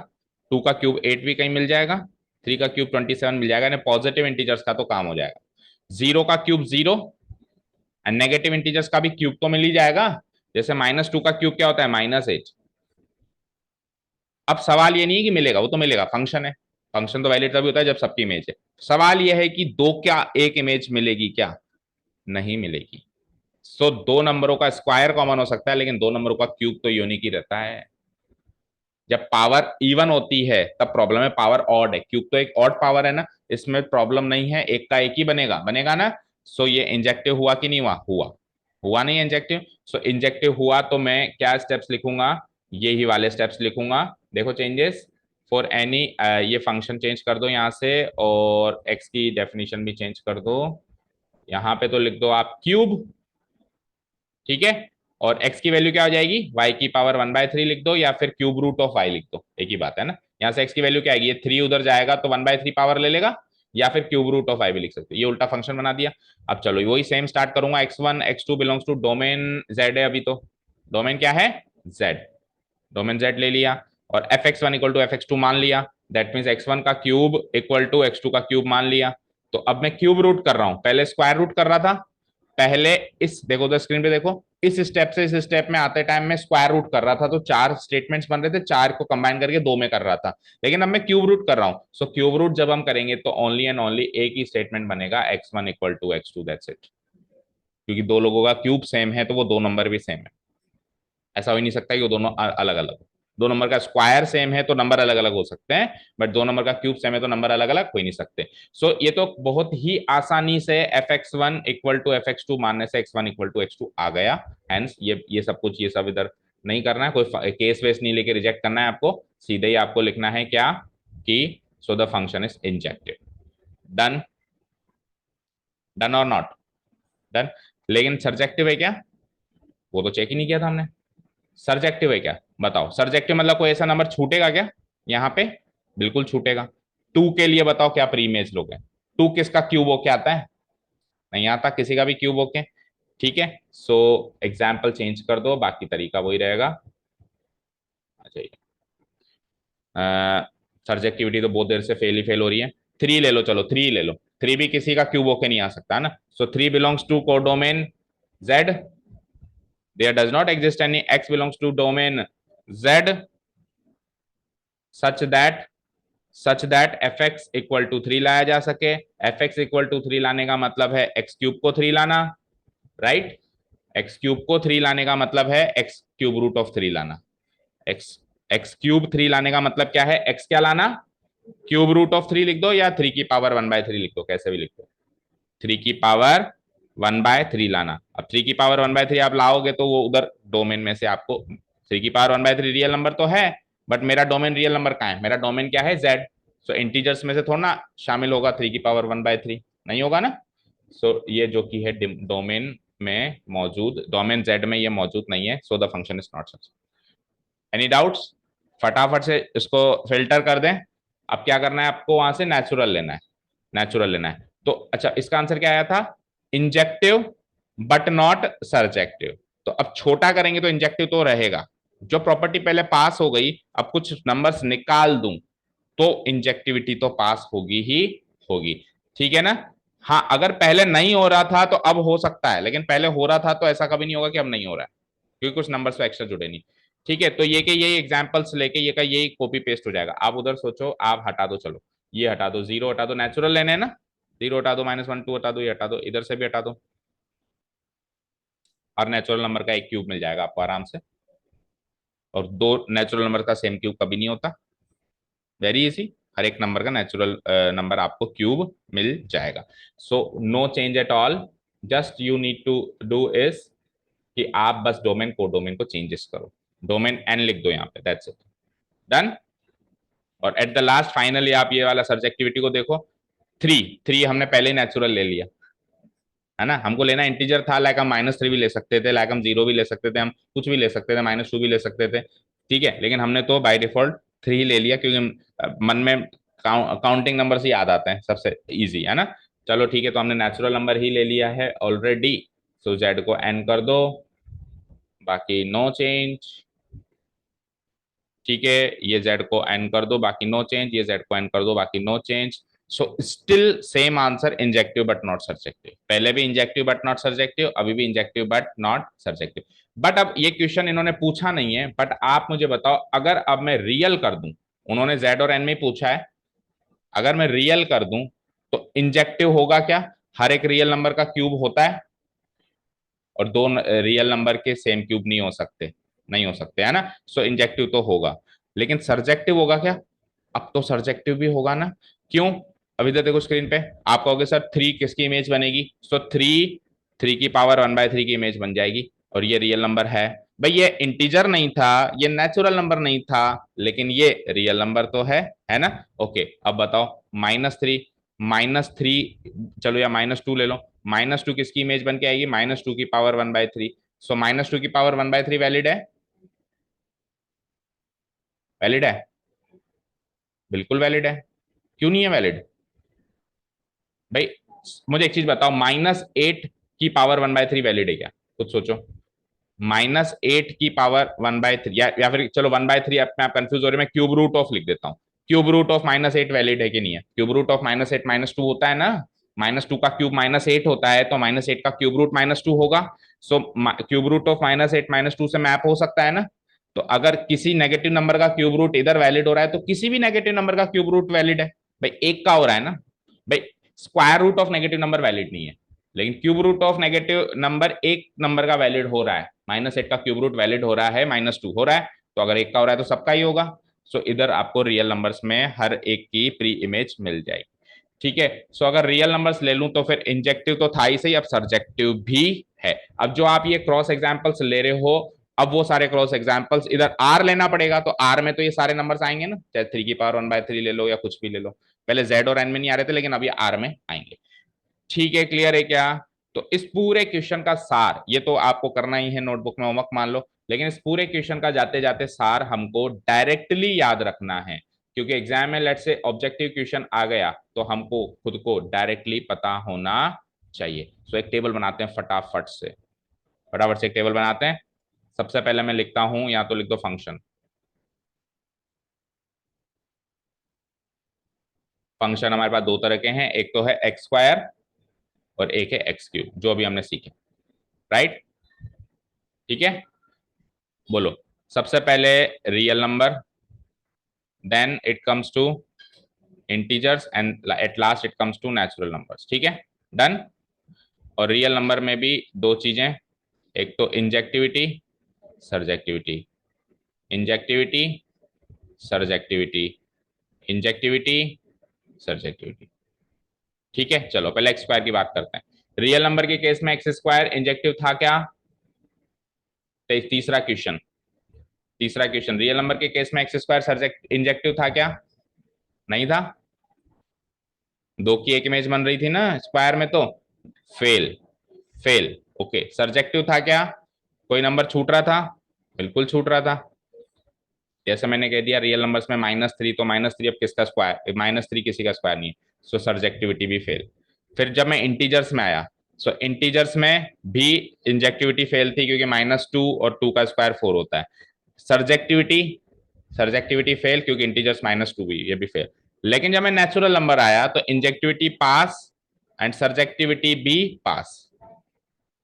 2 का क्यूब 8 भी कहीं मिल जाएगा, 3 का क्यूब 27 मिल जाएगा, पॉजिटिव इंटीजर्स का तो काम हो जाएगा। 0 का क्यूब 0, एंड नेगेटिव इंटीजर्स का भी क्यूब तो मिल ही जाएगा। जैसे -2 का क्यूब क्या होता है, -8। अब सवाल ये नहीं है कि मिलेगा, वो तो मिलेगा, फंक्शन है, फंक्शन तो वैलिड तभी होता है जब सबकी इमेज है। सवाल यह है कि दो क्या एक इमेज मिलेगी क्या, नहीं मिलेगी। सो दो नंबरों का स्क्वायर कॉमन हो सकता है, लेकिन दो नंबरों का क्यूब तो यूनिक ही रहता है। जब पावर इवन होती है तब प्रॉब्लम है, पावर ऑड है, क्यूब तो एक ऑड पावर है ना, इसमें प्रॉब्लम नहीं है, एक का एक ही बनेगा, बनेगा ना। सो ये इंजेक्टिव हुआ कि नहीं हुआ, हुआ, हुआ नहीं इंजेक्टिव। सो इंजेक्टिव हुआ तो मैं क्या स्टेप्स लिखूंगा, ये ही वाले स्टेप्स लिखूंगा। देखो चेंजेस फॉर एनी, ये फंक्शन चेंज कर दो यहाँ से, और एक्स की डेफिनेशन भी चेंज कर दो। यहाँ पे तो लिख दो आप क्यूब, ठीक है, और x की वैल्यू क्या हो जाएगी, y की पावर 1/3 लिख दो, या फिर क्यूब रूट ऑफ y लिख दो, एक ही बात है ना। यहाँ से x की वैल्यू क्या आएगी, ये 3 उधर जाएगा तो 1/3 पावर ले लेगा, या फिर क्यूब रूट ऑफ y भी लिख सकते हो, ये उल्टा फंक्शन बना दिया। अब चलो वही सेम स्टार्ट करूंगा, x1 x2 belongs to domain z है, अभी तो डोमेन क्या है, z, डोमेन z ले लिया, और fx1 इक्वल टू fx2 मान लिया, दैट मीन्स x1 का क्यूब इक्वल टू x2 का क्यूब मान लिया। तो अब मैं क्यूब रूट कर रहा हूं, पहले स्क्वायर रूट कर रहा था, पहले इस देखो तो स्क्रीन पे देखो, इस स्टेप से इस स्टेप में आते टाइम में स्क्वायर रूट कर रहा था, तो चार स्टेटमेंट्स बन रहे थे, चार को कंबाइन करके दो में कर रहा था, लेकिन अब मैं क्यूब रूट कर रहा हूं। सो क्यूब रूट जब हम करेंगे तो ओनली एंड ओनली एक ही स्टेटमेंट बनेगा, x1 equal to x2, that's it. क्योंकि दो लोगों का क्यूब सेम है तो वो दो नंबर भी सेम है, ऐसा हो ही नहीं सकता कि वो दोनों अलग अलग हो। दो नंबर का स्क्वायर सेम है तो नंबर अलग अलग हो सकते हैं, बट दो नंबर का क्यूब सेम है तो नंबर अलग अलग हो ही नहीं सकते। सो ये तो बहुत ही आसानी से fx1 इक्वल टू fx2 मानने से x1 इक्वल टू x2 आ गया। हेंस ये सब कुछ, ये सब इधर नहीं करना है, कोई केस वेस नहीं लेके रिजेक्ट करना है आपको, सीधे ही आपको लिखना है क्या कि सो the function is injective. Done, done और नॉट डन। लेकिन सर्जेक्टिव है क्या, वो तो चेक ही नहीं किया था हमने। सर्जेक्टिव है क्या बताओ, सर्जेक्टिव मतलब कोई ऐसा नंबर छूटेगा क्या यहाँ पे, बिल्कुल छूटेगा। टू के लिए बताओ क्या प्री इमेज लोग हैं, टू किसका क्यूब होके आता है, नहीं आता किसी का भी क्यूब होके, ठीक है। सो एग्जाम्पल चेंज कर दो, बाकी तरीका वही रहेगा। अच्छा, सर्जेक्टिविटी तो बहुत देर से फेल ही फेल हो रही है। थ्री ले लो, चलो थ्री ले लो, थ्री भी किसी का क्यूब होके नहीं आ सकता ना। So three belongs to codomain Z, there does not exist any x belongs to domain z such that fx equal to 3 लाया जा सके। fx इक्वल टू 3 लाने का मतलब है x क्यूब को 3 लाना, राइट, x क्यूब को 3 लाने का मतलब है x क्यूब रूट ऑफ 3 लाना। x क्यूब 3 लाने का मतलब क्या है, x क्या लाना, क्यूब रूट ऑफ 3 लिख दो, या 3 की पावर 1/3 लिख दो, कैसे भी लिख दो, 3 की पावर 1/3 लाना। अब 3 की पावर 1/3 आप लाओगे तो वो उधर डोमेन में से आपको 3 की पावर 1/3 रियल नंबर तो है, बट मेरा डोमेन रियल नंबर कहाँ है, मेरा डोमेन क्या है, z। सो इंटीजर्स में से थोड़ा ना शामिल होगा 3 की पावर 1/3, नहीं होगा ना। सो ये जो कि है डोमेन में मौजूद, डोमेन z में ये मौजूद नहीं है, so the function is not successful. Any doubts, फटाफट से इसको फिल्टर कर दें। अब क्या करना है आपको, वहां से नेचुरल लेना है, नेचुरल लेना है। तो अच्छा, इसका आंसर क्या आया था, इंजेक्टिव बट नॉट सर्जेक्टिव। तो अब छोटा करेंगे तो इंजेक्टिव तो रहेगा, जो प्रॉपर्टी पहले पास हो गई, अब कुछ नंबर्स निकाल दूं तो इंजेक्टिविटी तो पास होगी ही होगी, ठीक है ना। हाँ, अगर पहले नहीं हो रहा था तो अब हो सकता है, लेकिन पहले हो रहा था तो ऐसा कभी नहीं होगा कि अब नहीं हो रहा है, क्योंकि कुछ नंबर्स तो एक्स्ट्रा जुड़े नहीं। ठीक है, तो ये के यही एग्जांपल्स लेके ये का यही कॉपी पेस्ट हो जाएगा। आप उधर सोचो, आप हटा दो, चलो ये हटा दो, जीरो हटा दो, नेचुरल लेने हैं ना, जीरो हटा दो, -1 2 हटा दो, ये हटा दो, इधर से भी हटा दो, और नेचुरल नंबर का एक क्यूब मिल जाएगा आपको आराम से। और दो नेचुरल नंबर का सेम क्यूब कभी नहीं होता, वेरी इजी, हर एक नंबर का नेचुरल नंबर आपको क्यूब मिल जाएगा। So no change at all, just you need to do is कि आप बस डोमेन को चेंजेस करो, डोमेन एन लिख दो यहाँ पे, दैट्स इट, डन। और एट द लास्ट फाइनली आप ये वाला सब्जेक्टिविटी को देखो, थ्री, थ्री हमने पहले ही नेचुरल ले लिया है ना, हमको लेना इंटीजर था, लाइक हम -3 भी ले सकते थे, लाइक हम 0 भी ले सकते थे, हम कुछ भी ले सकते थे, -2 भी ले सकते थे, ठीक है, लेकिन हमने तो बाय डिफॉल्ट 3 ही ले लिया, क्योंकि मन में काउंटिंग नंबर से याद आते हैं, सबसे इजी है ना। चलो ठीक है, तो हमने नेचुरल नंबर ही ले लिया है ऑलरेडी, सो जेड को एन कर दो, बाकी नो चेंज, ठीक है, ये z को n कर दो, बाकी नो चेंज, ये z को n कर दो, बाकी no change. So still same answer, injective but not subjective, पहले भी इंजेक्टिव बट नॉट सब्जेक्टिव, अभी भी injective but not subjective. But अब ये क्वेश्चन इन्होंने पूछा नहीं है, बट आप मुझे बताओ, अगर अब मैं रियल कर दूं, उन्होंने z और n में पूछा है, अगर मैं रियल कर दूं तो इंजेक्टिव होगा क्या? हर एक रियल नंबर का क्यूब होता है, और दो रियल नंबर के सेम क्यूब नहीं हो सकते, नहीं हो सकते है ना, सो इंजेक्टिव तो होगा। लेकिन सर्जेक्टिव होगा क्या? अब तो सर्जेक्टिव भी होगा ना, क्यों? अभी तो देखो स्क्रीन पे, आप कहोगे सर थ्री किसकी इमेज बनेगी, सो थ्री, थ्री की पावर 1/3 की इमेज बन जाएगी, और ये रियल नंबर है भाई, ये इंटीजर नहीं था, ये नेचुरल नंबर नहीं था, लेकिन ये रियल नंबर तो है ना। ओके, अब बताओ -3, -3, चलो या -2 ले लो, -2 किसकी इमेज बन के आएगी? -2 की पावर 1/3, सो -2 की पावर 1/3 वैलिड है? वैलिड है? बिल्कुल वैलिड है, क्यों नहीं है वैलिड भाई? मुझे एक चीज बताओ, -8 की पावर 1/3 वैलिड है क्या? कुछ सोचो, -8 की पावर 1/3, या फिर चलो 1/3 आप कंफ्यूज हो रहे, मैं क्यूब रूट ऑफ लिख देता हूँ, क्यूब रूट ऑफ -8 वैलिड है कि नहीं है? क्यूब रूट ऑफ -8 -2 होता है ना, -2 का क्यूब -8 होता है, तो -8 का क्यूब रूट -2 होगा, सो क्यूब रूट ऑफ -8 -2 से मैप हो सकता है ना। तो अगर किसी नेगेटिव नंबर का क्यूब रूट इधर वैलिड हो रहा है, तो किसी भी नेगेटिव नंबर का क्यूब रूट वैलिड है भाई, एक का हो रहा है ना भाई, square root of negative number valid नहीं है, लेकिन cube root of negative number एक नंबर का वैलिड हो रहा है, -8 का क्यूब रूट वैलिड हो रहा है, -2 हो रहा है, तो अगर एक का हो रहा है तो सबका ही होगा। सो इधर आपको रियल नंबर्स में हर एक की प्री इमेज मिल जाएगी, ठीक है। सो अगर रियल नंबर्स ले लूं तो फिर इंजेक्टिव तो था ही सही, अब सब्जेक्टिव भी है। अब जो आप ये क्रॉस एग्जाम्पल्स ले रहे हो, अब वो सारे क्रॉस एग्जाम्पल्स इधर आर लेना पड़ेगा, तो आर में तो ये सारे नंबर्स आएंगे ना, चाहे 3 की पावर 1/3 ले लो या कुछ भी ले लो, पहले जेड और एन में नहीं आ रहे थे, लेकिन अभी आर में आएंगे, ठीक है, क्लियर है क्या? तो इस पूरे क्वेश्चन का सार, ये तो आपको करना ही है, नोटबुक में होमवर्क मान लो, लेकिन इस पूरे क्वेश्चन का जाते जाते सार हमको डायरेक्टली याद रखना है, क्योंकि एग्जाम में लेट से ऑब्जेक्टिव क्वेश्चन आ गया, तो हमको खुद को डायरेक्टली पता होना चाहिए। सो एक टेबल बनाते हैं फटाफट से, फटाफट से एक टेबल बनाते हैं। सबसे पहले मैं लिखता हूं, या तो लिख दो फंक्शन, फंक्शन हमारे पास दो तरह के हैं, एक तो है एक्स स्क्वायर और एक है एक्स क्यूब, जो अभी हमने सीखे, राइट, ठीक है, बोलो। सबसे पहले real number, then it comes to integers, and at last it comes to natural numbers, ठीक है, डन। और रियल नंबर में भी दो चीजें, एक तो injectivity, surjectivity, injectivity, surjectivity, injectivity, surjectivity, ठीक है। चलो पहले एक्स स्क्वायर की बात करते हैं। रियल नंबर के केस में एक्स स्क्वायर इंजेक्टिव था क्या? तीसरा क्वेश्चन, तीसरा क्वेश्चन, रियल नंबर के केस में एक्स स्क्वायर सर्जेक्ट इंजेक्टिव था क्या? नहीं था, दो की एक इमेज बन रही थी ना स्क्वायर में, तो फेल, फेल, ओके। सर्जेक्टिव था क्या? कोई नंबर छूट रहा था? बिल्कुल छूट रहा था, जैसे मैंने कह दिया रियल नंबर्स में -3, तो -3 अब किसका स्क्वायर? -3 किसी का स्क्वायर नहीं है, सो सर्जेक्टिविटी भी फेल। फिर जब मैं इंटीजर्स में आया, सो इंटीजर्स में भी इंजेक्टिविटी फेल थी, क्योंकि -2 और 2 का स्क्वायर 4 होता है। सर्जेक्टिविटी, सर्जेक्टिविटी फेल, क्योंकि इंटीजर्स -2 भी, ये भी फेल। लेकिन जब मैं नेचुरल नंबर आया, तो इंजेक्टिविटी पास एंड सर्जेक्टिविटी भी पास,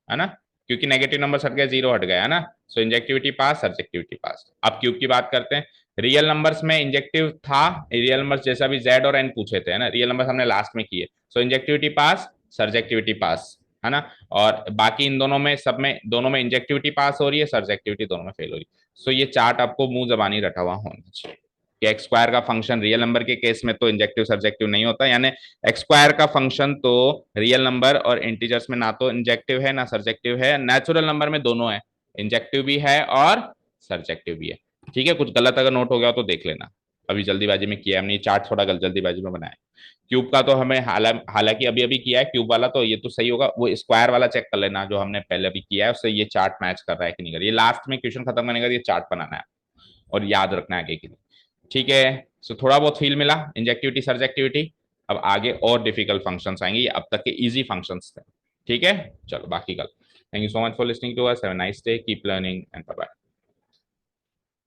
है ना, क्योंकि नेगेटिव नंबर हट गया, 0 हट गया, है ना, सो इंजेक्टिविटी पास, सर्जेक्टिविटी पास। अब क्यूब की बात करते हैं। रियल नंबर्स में इंजेक्टिव था, रियल नंबर्स जैसा भी जेड और एन पूछे थे, है ना, रियल नंबर्स हमने लास्ट में किए, सो इंजेक्टिविटी पास, सर्जेक्टिविटी पास, है ना। और बाकी इन दोनों में, सब में, दोनों में इंजेक्टिविटी पास हो रही है, सर्जेक्टिविटी दोनों में फेल हो रही है। सो ये चार्ट आपको मुंह जबानी रटा हुआ होना चाहिए कि एक्स स्क्वायर का फंक्शन रियल नंबर के केस में तो इंजेक्टिव सर्जेक्टिव नहीं होता, यानी एक्स स्क्वायर का फंक्शन तो रियल नंबर और इंटीजर्स में ना तो इंजेक्टिव है ना सर्जेक्टिव है, नेचुरल नंबर में दोनों है, इंजेक्टिव भी है और सर्जेक्टिव भी है, ठीक है। कुछ गलत अगर नोट हो गया तो देख लेना, अभी जल्दीबाजी में किया हमने, चार्ट थोड़ा जल्दीबाजी में बनाया। क्यूब का तो हमें हालांकि अभी अभी किया है क्यूब वाला, तो ये तो सही होगा। वो स्क्वायर वाला चेक कर लेना जो हमने पहले अभी किया है, उससे ये चार्ट मैच कर रहा है कि नहीं कर रहा है। ये लास्ट में क्वेश्चन खत्म करने का ये चार्ट बनाना है और याद रखना है आगे के लिए। ठीक है, सो थोड़ा बहुत फील मिला इंजेक्टिविटी सर्जेक्टिविटी। अब आगे और डिफिकल्ट फंक्शंस आएंगे, ये अब तक के इजी फंक्शंस थे। ठीक है, चलो बाकी कल। Thank you so much for listening to us, have a nice day, keep learning and bye bye.